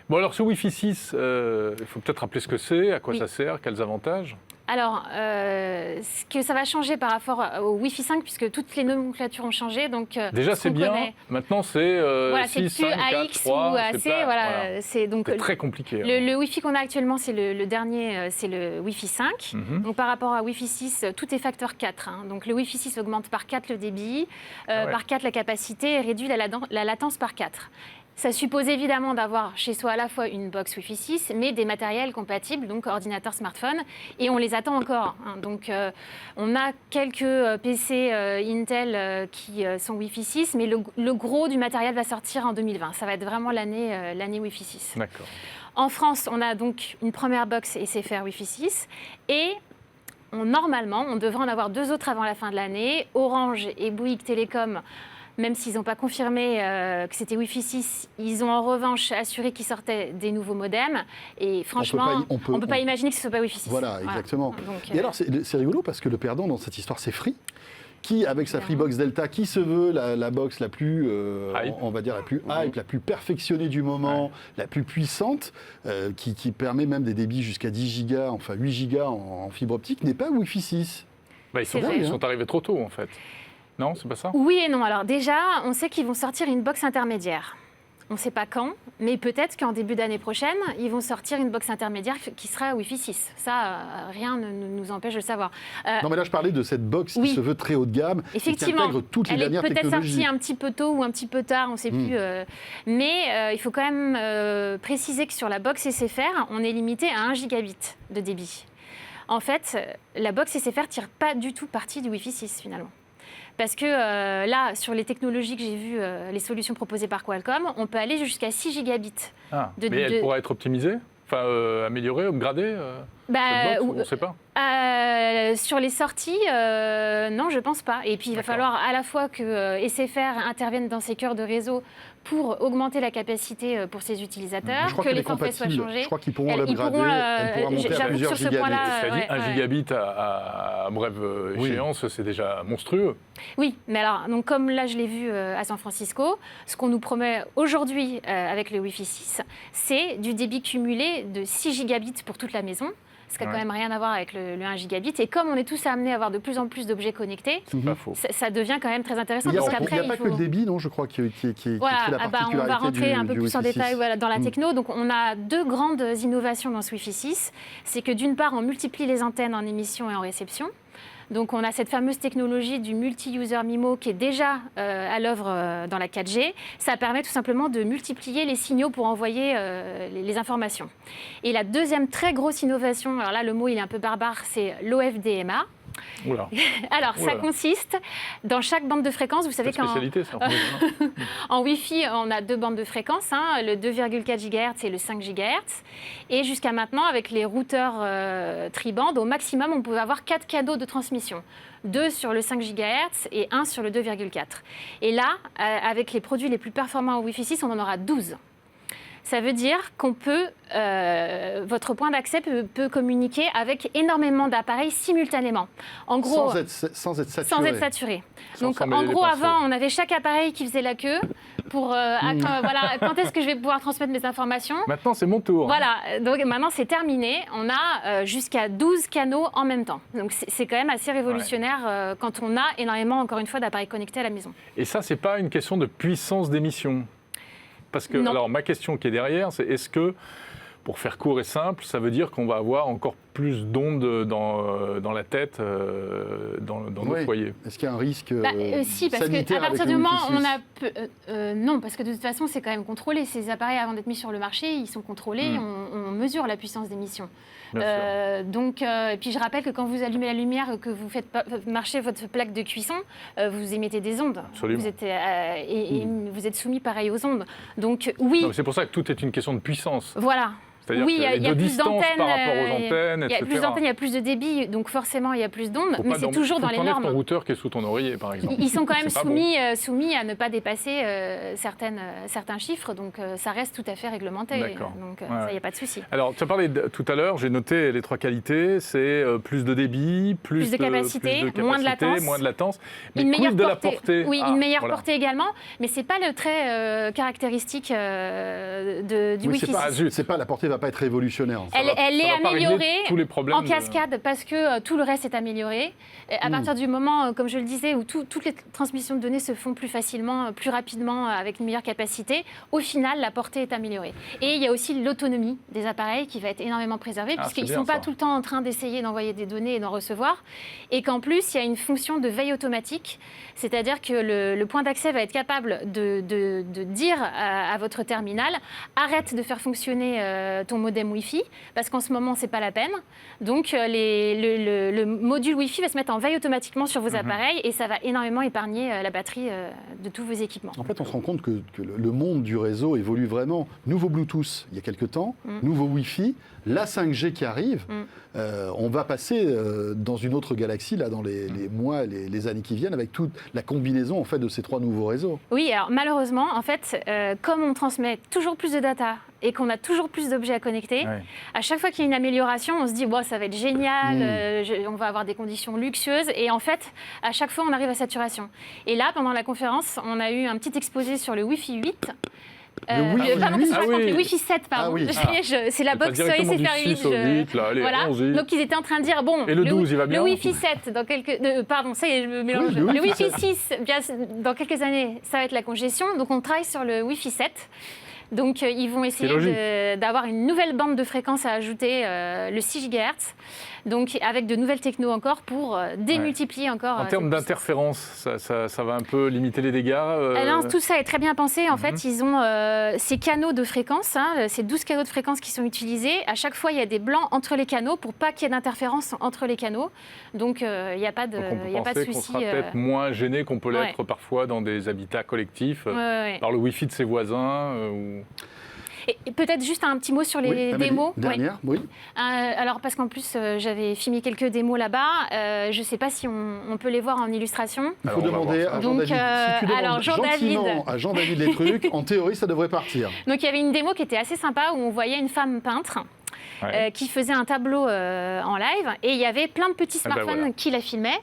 Bon, alors ce Wi-Fi 6, il faut peut-être rappeler ce que c'est, à quoi ça sert, quels avantages? Alors, ce que ça va changer par rapport au Wi-Fi 5, puisque toutes les nomenclatures ont changé. Donc, déjà, c'est bien. Maintenant, c'est voilà, 6, c'est plus 5, 4, AX 3, ou AC. Voilà. C'est très compliqué. Le Wi-Fi qu'on a actuellement, c'est le dernier, c'est le Wi-Fi 5. Donc, par rapport à Wi-Fi 6, tout est facteur 4. Hein. Donc, le Wi-Fi 6 augmente par 4 le débit, par 4 la capacité et réduit la latence par 4. Ça suppose évidemment d'avoir chez soi à la fois une box Wi-Fi 6, mais des matériels compatibles, donc ordinateur, smartphone, et on les attend encore. Hein. Donc, on a quelques PC Intel qui sont Wi-Fi 6, mais le gros du matériel va sortir en 2020. Ça va être vraiment l'année Wi-Fi 6. D'accord. En France, on a donc une première box SFR Wi-Fi 6, et normalement, on devrait en avoir 2 autres avant la fin de l'année. Orange et Bouygues Télécom, même s'ils n'ont pas confirmé que c'était Wi-Fi 6, ils ont en revanche assuré qu'ils sortaient des nouveaux modems. Et franchement, on ne peut pas imaginer que ce ne soit pas Wi-Fi 6. Voilà, exactement. Donc, et alors, c'est rigolo parce que le perdant dans cette histoire, c'est Free, qui, avec sa Freebox Delta, qui se veut la box la plus, on va dire, la plus hype, la plus perfectionnée du moment, la plus puissante, qui permet même des débits jusqu'à 10 gigas, enfin 8 gigas en fibre optique, n'est pas Wi-Fi 6. Bah, ils sont arrivés trop tôt, en fait. Non, c'est pas ça? Oui et non. Alors déjà, on sait qu'ils vont sortir une box intermédiaire. On ne sait pas quand, mais peut-être qu'en début d'année prochaine, ils vont sortir une box intermédiaire qui sera Wi-Fi 6. Ça, rien ne nous empêche de le savoir. Non, mais là, je parlais de cette box qui se veut très haut de gamme et qui intègre toutes les dernières technologies. Elle est peut-être sortie un petit peu tôt ou un petit peu tard, on ne sait plus. Mais il faut quand même préciser que sur la box SFR, on est limité à 1 gigabit de débit. En fait, la box SFR ne tire pas du tout parti du Wi-Fi 6, finalement. Parce que là, sur les technologies que j'ai vues, les solutions proposées par Qualcomm, on peut aller jusqu'à 6 gigabits. Mais elle pourra être optimisée? Enfin, améliorée, upgradée on ne sait pas. Sur les sorties, non, je ne pense pas. Et puis, il va falloir à la fois que SFR intervienne dans ses cœurs de réseau pour augmenter la capacité pour ses utilisateurs, que les forfaits soient changés. Je crois qu'ils pourront l'upgrader, elle pourra monter à plusieurs gigabits. C'est-à-dire 1 gigabit à brève échéance, c'est déjà monstrueux. Oui, mais alors, donc, comme là je l'ai vu à San Francisco, ce qu'on nous promet aujourd'hui avec le Wi-Fi 6, c'est du débit cumulé de 6 gigabits pour toute la maison. ce qui n'a quand même rien à voir avec le 1 gigabit. Et comme on est tous amenés à avoir de plus en plus d'objets connectés, ça devient quand même très intéressant. Il n'y a pas que le débit, non, je crois, qui fait la particularité on va rentrer un peu plus en détail dans la Mm. techno. Donc on a 2 grandes innovations dans ce Wi-Fi 6. C'est que d'une part, on multiplie les antennes en émission et en réception. Donc on a cette fameuse technologie du multi-user MIMO qui est déjà à l'œuvre dans la 4G. Ça permet tout simplement de multiplier les signaux pour envoyer les informations. Et la deuxième très grosse innovation, alors là le mot il est un peu barbare, c'est l'OFDMA. Oula. Alors, ça consiste dans chaque bande de fréquence. Vous savez qu'en en Wi-Fi, on a 2 bandes de fréquence, le 2,4 GHz et le 5 GHz. Et jusqu'à maintenant, avec les routeurs tri-bandes, au maximum, on pouvait avoir 4 canaux de transmission. 2 sur le 5 GHz et 1 sur le 2,4. Et là, avec les produits les plus performants au Wi-Fi 6, on en aura 12. Ça veut dire qu'on peut, votre point d'accès peut communiquer avec énormément d'appareils simultanément. En gros, sans être saturé. Sans être saturé. Donc, en gros, avant, on avait chaque appareil qui faisait la queue pour quand est-ce que je vais pouvoir transmettre mes informations. Maintenant, c'est mon tour. Voilà, donc maintenant, c'est terminé. On a jusqu'à 12 canaux en même temps. Donc, c'est quand même assez révolutionnaire quand on a énormément, encore une fois, d'appareils connectés à la maison. Et ça, c'est pas une question de puissance d'émission. Parce que, alors, ma question qui est derrière, c'est est-ce que, pour faire court et simple, ça veut dire qu'on va avoir encore plus d'ondes dans la tête, dans nos foyers? Est-ce qu'il y a un risque si, parce qu'à partir du moment où on a... non, parce que de toute façon, c'est quand même contrôlé. Ces appareils, avant d'être mis sur le marché, ils sont contrôlés. On mesure la puissance d'émission. Donc, et puis je rappelle que quand vous allumez la lumière, que vous faites marcher votre plaque de cuisson, vous émettez des ondes. Absolument. Vous êtes soumis pareil aux ondes. Donc oui. C'est pour ça que tout est une question de puissance. Voilà. C'est-à-dire qu'il y a plus d'antennes par rapport aux antennes, etc. Il y a plus d'antennes, il y a plus de débit, donc forcément il y a plus d'ondes, mais c'est toujours dans les normes. Ton routeur qui est sous ton oreiller, par exemple. Ils sont quand même soumis à ne pas dépasser certains chiffres, donc ça reste tout à fait réglementé. D'accord. Donc ça, il n'y a pas de souci. Alors, tu as parlé tout à l'heure, j'ai noté les 3 qualités, c'est plus de débit, plus de capacité, moins de latence, mais une meilleure de la portée. Oui, une meilleure portée également, mais ce n'est pas le trait caractéristique du Wi-Fi 6. C'est pas la portée va pas être révolutionnaire. Elle est améliorée en cascade parce que tout le reste est amélioré. À partir du moment, comme je le disais, où toutes les transmissions de données se font plus facilement, plus rapidement, avec une meilleure capacité, au final, la portée est améliorée. Et il y a aussi l'autonomie des appareils qui va être énormément préservée, puisqu'ils ne sont pas tout le temps en train d'essayer d'envoyer des données et d'en recevoir. Et qu'en plus, il y a une fonction de veille automatique, c'est-à-dire que le point d'accès va être capable de dire à votre terminal « Arrête de faire fonctionner ton modem Wi-Fi, parce qu'en ce moment, ce n'est pas la peine. » Donc, le module Wi-Fi va se mettre en veille automatiquement sur vos appareils et ça va énormément épargner la batterie de tous vos équipements. En fait, on se rend compte que le monde du réseau évolue vraiment. Nouveau Bluetooth, il y a quelques temps, nouveau Wi-Fi, la 5G qui arrive. On va passer dans une autre galaxie là, dans les mois, les années qui viennent, avec toute la combinaison en fait, de ces 3 nouveaux réseaux. Oui, alors malheureusement, en fait, comme on transmet toujours plus de data et qu'on a toujours plus d'objets à connecter, à chaque fois qu'il y a une amélioration, on se dit ça va être génial, on va avoir des conditions luxueuses. Et en fait, à chaque fois, on arrive à saturation. Et là, pendant la conférence, on a eu un petit exposé sur le Wi-Fi 8. Le Wi-Fi 7, pardon. C'est la box SFR8. Voilà. Donc ils étaient en train de dire et le 12, il va bien. Le Wi-Fi 7 dans quelques pardon, ça y est, je me mélange. Le Wi-Fi 6 bien dans quelques années, ça va être la congestion. Donc on travaille sur le Wi-Fi 7. Donc ils vont essayer d'avoir une nouvelle bande de fréquences à ajouter, le 6 GHz. Donc avec de nouvelles technos encore pour démultiplier encore. En termes d'interférence, ça va un peu limiter les dégâts Non, tout ça est très bien pensé. En fait, ils ont ces canaux de fréquence, ces 12 canaux de fréquence qui sont utilisés. À chaque fois, il y a des blancs entre les canaux pour pas qu'il y ait d'interférence entre les canaux. Donc il n'y a pas de souci. On sera peut-être moins gêné qu'on peut l'être parfois dans des habitats collectifs par le Wi-Fi de ses voisins. Et peut-être juste un petit mot sur les démos. Oui. Alors, parce qu'en plus, j'avais filmé quelques démos là-bas. Je ne sais pas si on peut les voir en illustration. Il faut demander à Jean-David. Si tu demandes gentiment à Jean-David les trucs, en théorie, ça devrait partir. Donc, il y avait une démo qui était assez sympa où on voyait une femme peintre. Qui faisait un tableau en live et il y avait plein de petits smartphones qui la filmaient.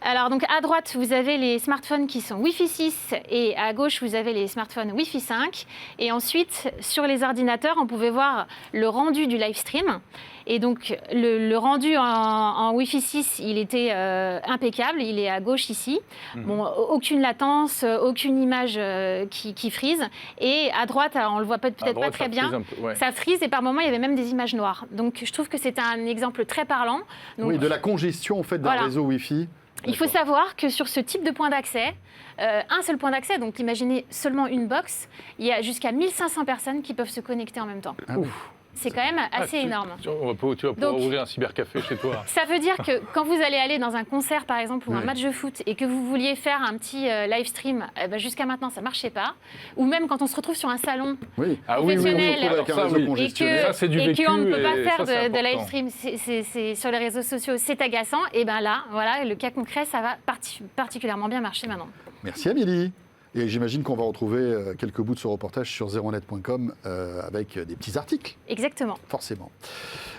Alors donc à droite, vous avez les smartphones qui sont Wi-Fi 6 et à gauche, vous avez les smartphones Wi-Fi 5. Et ensuite, sur les ordinateurs, on pouvait voir le rendu du live stream. Et donc le rendu en Wi-Fi 6, il était impeccable, il est à gauche ici. Bon, aucune latence, aucune image qui frise. Et à droite, alors, on le voit peut-être pas très bien, ça frise et par moments il y avait même des images noires. Donc je trouve que c'est un exemple très parlant. Donc, oui, de la congestion en fait d'un réseau Wi-Fi. Il faut savoir que sur ce type de point d'accès, un seul point d'accès, donc imaginez seulement une box, il y a jusqu'à 1500 personnes qui peuvent se connecter en même temps. Ah oui. C'est quand même assez énorme. Tu vas pouvoir ouvrir un cybercafé chez toi. Ça veut dire que quand vous allez aller dans un concert, par exemple, ou un match de foot, et que vous vouliez faire un petit live stream, jusqu'à maintenant, ça ne marchait pas. Ou même quand on se retrouve sur un salon professionnel et qu'on ne peut pas faire de live stream c'est sur les réseaux sociaux, c'est agaçant. Et bien là, voilà, le cas concret, ça va particulièrement bien marcher maintenant. Merci Amélie. Et j'imagine qu'on va retrouver quelques bouts de ce reportage sur 01net.com avec des petits articles. Exactement. Forcément.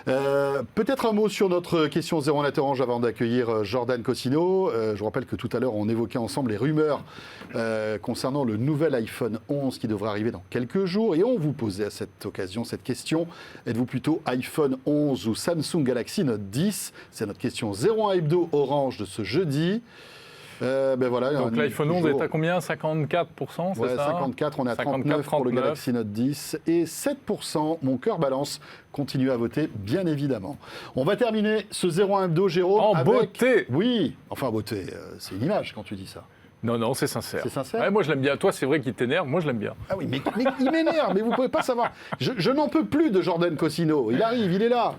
Peut-être un mot sur notre question 01net Orange avant d'accueillir Jordan Cossino. Je vous rappelle que tout à l'heure, on évoquait ensemble les rumeurs concernant le nouvel iPhone 11 qui devrait arriver dans quelques jours. Et on vous posait à cette occasion cette question. Êtes-vous plutôt iPhone 11 ou Samsung Galaxy Note 10 ? C'est notre question 01 Hebdo Orange de ce jeudi. Voilà, donc l'iPhone 11 est à combien ? 54%, c'est ça ? 54, on est à 39 pour le Galaxy Note 10 et 7%, mon cœur balance, continuez à voter bien évidemment. On va terminer ce 01 Hebdo, Jérôme, en beauté. Oui, enfin beauté, c'est une image quand tu dis ça. Non, c'est sincère. C'est sincère ? Ouais, moi je l'aime bien. Toi, c'est vrai qu'il t'énerve, moi je l'aime bien. Ah oui, mais il m'énerve, mais vous pouvez pas savoir. Je n'en peux plus de Jordan Cossino, il arrive, il est là.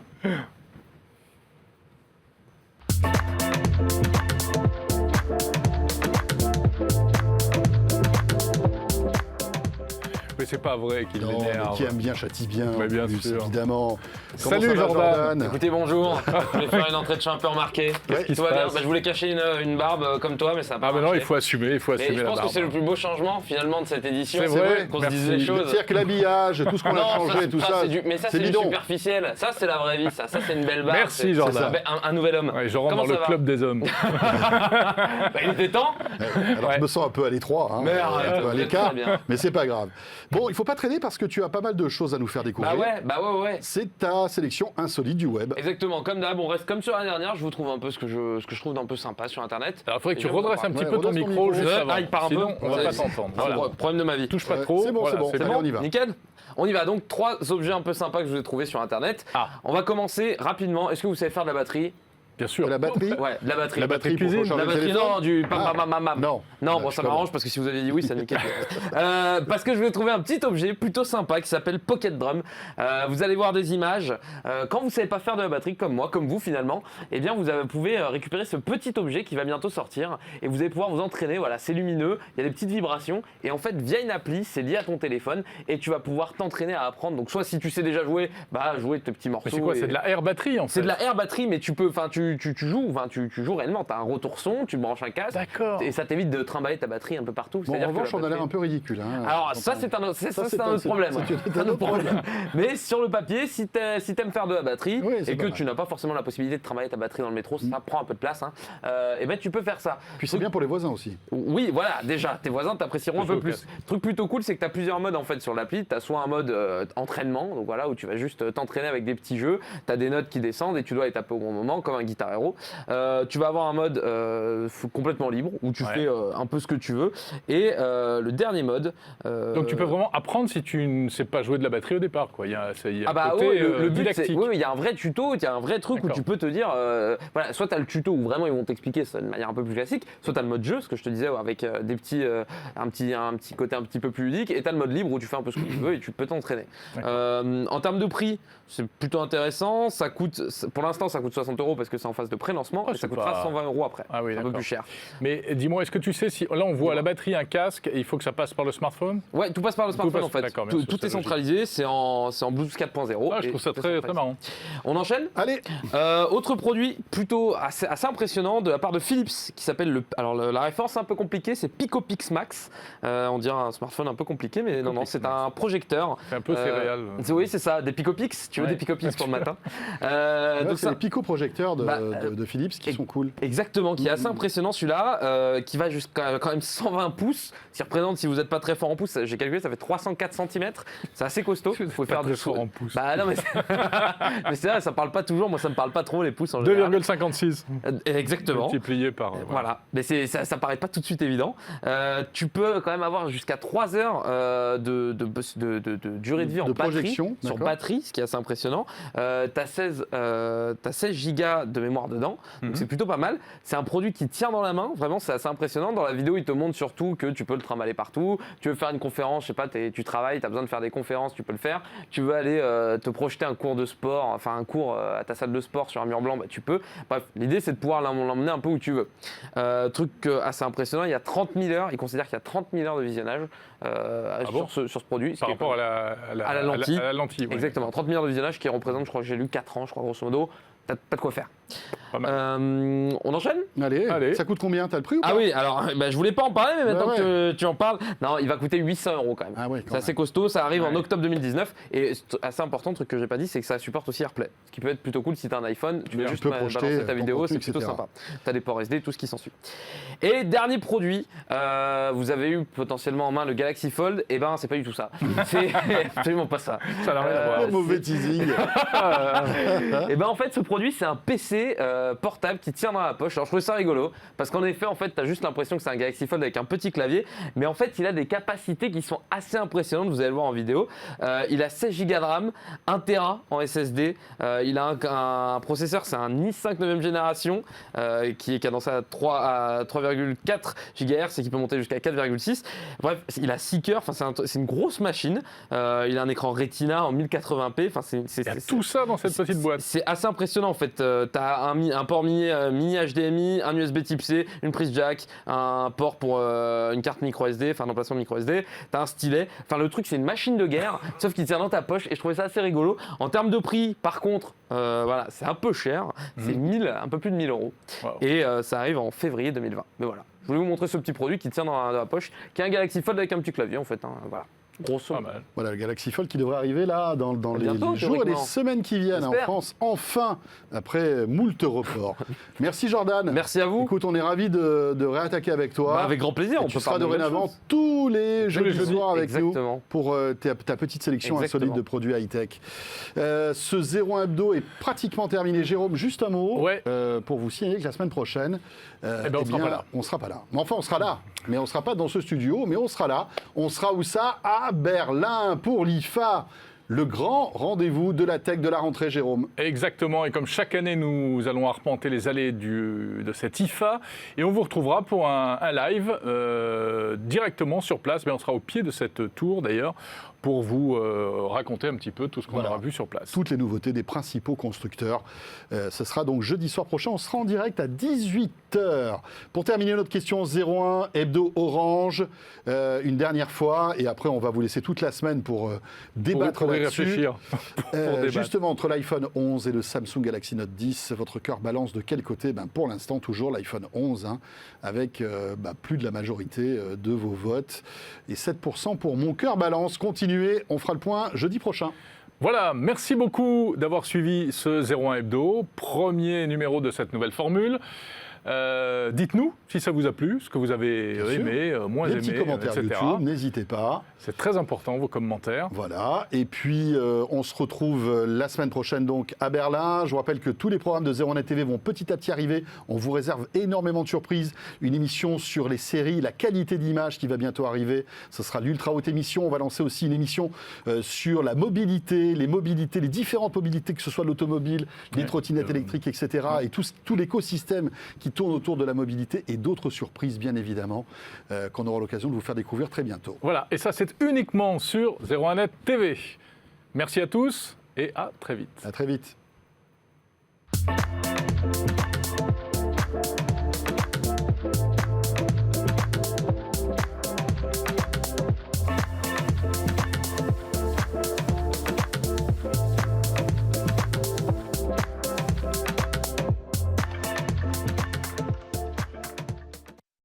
Mais c'est pas vrai qu'il m'énerve. Qui aime bien châtie bien. Mais bien sûr. Évidemment. Salut Jordan. Écoutez, bonjour. Je vais faire une entrée de chien un peu remarquée. Qu'est-ce qui se bien. passe ? Je voulais cacher une barbe comme toi, mais ça n'a pas marché. Non, il faut assumer Mais la barbe. je pense que c'est le plus beau changement finalement de cette édition. C'est vrai qu'on se dise les choses. C'est-à-dire que l'habillage, tout ce qu'on a changé, tout ça. Mais ça, c'est du superficiel. Ça, c'est la vraie vie. Ça, c'est une belle barbe. Merci Jordan. Un nouvel homme. Ouais, je rentre dans le club des hommes. Il était temps. Alors je me sens un peu à l'étroit, un peu à l'écart, mais c'est pas grave. Bon, il faut pas traîner parce que tu as pas mal de choses à nous faire découvrir. Bah ouais. C'est ta sélection insolite du web. Exactement, comme d'hab, on reste comme sur la dernière, je vous trouve un peu ce que je trouve d'un peu sympa sur internet. Alors il faudrait que tu redresses un petit peu ton micro juste avant. Il part un peu. Sinon, on va pas t'entendre. Voilà. Problème de ma vie. Touche pas trop. C'est bon, c'est bon. On y va. Nickel. On y va, donc 3 objets un peu sympas que je vous ai trouvés sur internet. On va commencer rapidement. Est-ce que vous savez faire de la batterie ? Bien sûr. De la batterie ? Ouais, de la batterie. La batterie cuisine. La batterie, non, du Non, bon, ça m'arrange parce que si vous avez dit oui, ça me niquait. Parce que je vais trouver un petit objet plutôt sympa qui s'appelle Pocket Drum. Vous allez voir des images. Quand vous ne savez pas faire de la batterie, comme moi, comme vous finalement, eh bien vous pouvez récupérer ce petit objet qui va bientôt sortir et vous allez pouvoir vous entraîner. Voilà, c'est lumineux, il y a des petites vibrations et en fait, via une appli, c'est lié à ton téléphone et tu vas pouvoir t'entraîner à apprendre. Donc, soit si tu sais déjà jouer, jouer tes petits morceaux. Mais c'est quoi ? C'est de la air batterie en fait. C'est de la air batterie, mais tu peux, tu joues réellement, tu as un retour son, tu branches un casque. D'accord. Et ça t'évite de trimballer ta batterie un peu partout. Bon, en revanche, on a l'air un peu ridicule. Alors ça, c'est un autre problème. C'est un autre problème. Mais sur le papier, si t'aimes faire de la batterie et que tu tu n'as pas forcément la possibilité de trimballer ta batterie dans le métro, ça prend un peu de place, et ben tu peux faire ça. Puis c'est bien pour les voisins aussi. Oui, voilà, déjà, tes voisins t'apprécieront un peu plus. Truc plutôt cool, c'est que tu as plusieurs modes en fait sur l'appli. Tu as soit un mode entraînement, donc voilà, où tu vas juste t'entraîner avec des petits jeux, tu as des notes qui descendent et tu dois les taper au bon moment, comme un Guitar Hero. Tu vas avoir un mode complètement libre où tu fais un peu ce que tu veux. Et le dernier mode. Donc tu peux vraiment apprendre si tu ne sais pas jouer de la batterie au départ, quoi. Il y a un côté le but, didactique. il y a un vrai tuto, il y a un vrai truc où tu peux te dire, voilà, soit tu as le tuto où vraiment ils vont t'expliquer ça de manière un peu plus classique, soit tu as le mode jeu, ce que je te disais, avec des petits, un petit côté un petit peu plus ludique, et tu as le mode libre où tu fais un peu ce que tu veux et tu peux t'entraîner. En termes de prix, c'est plutôt intéressant. Ça coûte, pour l'instant, ça coûte 60 € parce que c'est en phase de pré-lancement, et ça coûtera 120 € après. Ah oui, c'est un peu plus cher. Mais dis-moi, est-ce que tu sais si là on voit la batterie, un casque, et il faut que ça passe par le smartphone ? Ouais, tout passe par le smartphone en fait. Tout est centralisé, c'est en Bluetooth 4.0. Ah, je trouve ça très marrant. On enchaîne ? Allez. Autre produit plutôt assez impressionnant de la part de Philips qui s'appelle la référence est un peu compliquée, c'est PicoPix Max. On dirait un smartphone un peu compliqué, mais non, c'est un projecteur. C'est un peu céréal. Oui, c'est ça, des PicoPix. Tu veux des PicoPix pour le matin C'est les picoprojecteurs de de Philips qui sont cool. Exactement, qui est assez impressionnant celui-là, qui va jusqu'à quand même 120 pouces, ce qui représente, si vous n'êtes pas très fort en pouces, j'ai calculé, ça fait 304 cm, c'est assez costaud. Vous pouvez faire de fort en pouces. Bah non, mais c'est vrai, ça parle pas toujours, moi ça me parle pas trop les pouces en général. 2,56. Exactement. Multiplié par... Voilà, mais ça paraît pas tout de suite évident. Tu peux quand même avoir jusqu'à 3 heures de durée de vie en batterie, sur batterie, ce qui est assez impressionnant. T'as 16 gigas de mémoire dedans, donc c'est plutôt pas mal. C'est un produit qui tient dans la main, vraiment c'est assez impressionnant. Dans la vidéo, il te montre surtout que tu peux le trimballer partout. Tu veux faire une conférence, je sais pas, tu travailles, tu as besoin de faire des conférences, tu peux le faire. Tu veux aller te projeter un cours de sport, enfin un cours à ta salle de sport sur un mur blanc, bah, tu peux. Bref, l'idée c'est de pouvoir l'emmener un peu où tu veux. Truc assez impressionnant, il y a 30 000 heures, il considère qu'il y a 30 000 heures de visionnage sur ce produit. Par rapport à la lentille. Ouais. Exactement, 30 000 heures de visionnage qui représente, je crois que j'ai lu 4 ans, je crois grosso modo. T'as pas de quoi faire. On enchaîne ? Allez. Ça coûte combien ? T'as le prix ou pas ? Ah oui, alors je voulais pas en parler, mais maintenant que tu en parles, non, il va coûter 800 € quand même. Ah ouais, c'est assez costaud, ça arrive en octobre 2019. Et assez important, truc que j'ai pas dit, c'est que ça supporte aussi AirPlay. Ce qui peut être plutôt cool si t'as un iPhone, tu peux juste balancer ta vidéo, c'est plutôt sympa. T'as des ports SD, tout ce qui s'ensuit. Et dernier produit, vous avez eu potentiellement en main le Galaxy Fold, et ben c'est pas du tout ça. C'est absolument pas ça. Ça n'a rien à voir. Mauvais teasing. Et ben en fait, ce produit, c'est un PC portable qui tient dans la poche. Alors je trouvais ça rigolo parce qu'en effet, en fait, tu as juste l'impression que c'est un Galaxy Fold avec un petit clavier, mais en fait, il a des capacités qui sont assez impressionnantes. Vous allez le voir en vidéo. Il a 16 Go de RAM, 1 Tera en SSD. Il a un processeur, c'est un i5 9e génération qui est cadencé à 3,4 GHz et qui peut monter jusqu'à 4,6. Bref, il a 6 cœurs. Enfin, c'est une grosse machine. Il a un écran Retina en 1080p. Enfin, il y a tout ça dans cette petite boîte. C'est assez impressionnant en fait. Tu as un port mini HDMI, un USB Type C, une prise jack, un port pour une carte micro SD, enfin un emplacement micro SD. Tu as un stylet. Enfin, le truc, c'est une machine de guerre, sauf qu'il tient dans ta poche et je trouvais ça assez rigolo. En termes de prix, par contre, voilà, c'est un peu cher. C'est un peu plus de 1 000 €. Wow. Et ça arrive en février 2020. Mais voilà, je voulais vous montrer ce petit produit qui tient dans la poche, qui est un Galaxy Fold avec un petit clavier en fait. Voilà. Grosso modo. Voilà, le Galaxy Fold qui devrait arriver là dans bientôt, les jours et les semaines qui viennent en France, enfin, après moult reports. Merci Jordan. Merci à vous. Écoute, on est ravis de réattaquer avec toi. Bah, avec grand plaisir. Tu seras dorénavant tous les jeudis soirs avec nous pour ta petite sélection insolite de produits high-tech. Ce 01 Hebdo est pratiquement terminé. Jérôme, juste un mot pour vous signaler que la semaine prochaine, on sera pas là. Enfin, on sera là, mais on ne sera pas dans ce studio, mais on sera là. On sera où ça ? À Berlin pour l'IFA. Le grand rendez-vous de la tech de la rentrée, Jérôme. Exactement, et comme chaque année, nous allons arpenter les allées de cette IFA, et on vous retrouvera pour un live directement sur place, mais on sera au pied de cette tour d'ailleurs, pour vous raconter un petit peu tout ce qu'on aura vu sur place. Toutes les nouveautés des principaux constructeurs. Ce sera donc jeudi soir prochain, on sera en direct à 18h. Pour terminer notre question 01, Hebdo Orange, une dernière fois, et après on va vous laisser toute la semaine pour débattre là-dessus. Réfléchir. Justement, entre l'iPhone 11 et le Samsung Galaxy Note 10, votre cœur balance de quel côté ? Pour l'instant, toujours l'iPhone 11, avec plus de la majorité de vos votes. Et 7% pour mon cœur balance. Continuez, on fera le point jeudi prochain. Voilà, merci beaucoup d'avoir suivi ce 01 Hebdo, premier numéro de cette nouvelle formule. Dites-nous si ça vous a plu, ce que vous avez aimé, moins aimé, petits commentaires etc. YouTube, n'hésitez pas. C'est très important, vos commentaires. Voilà, et puis on se retrouve la semaine prochaine donc à Berlin. Je vous rappelle que tous les programmes de 01net TV vont petit à petit arriver. On vous réserve énormément de surprises. Une émission sur les séries, la qualité d'image qui va bientôt arriver. Ce sera l'ultra haute émission. On va lancer aussi une émission sur la mobilité, les différentes mobilités, que ce soit l'automobile, les trottinettes électriques, etc. Et tout l'écosystème qui tourne autour de la mobilité et d'autres surprises, bien évidemment, qu'on aura l'occasion de vous faire découvrir très bientôt. Voilà, et ça, c'est uniquement sur 01net TV. Merci à tous et à très vite. À très vite.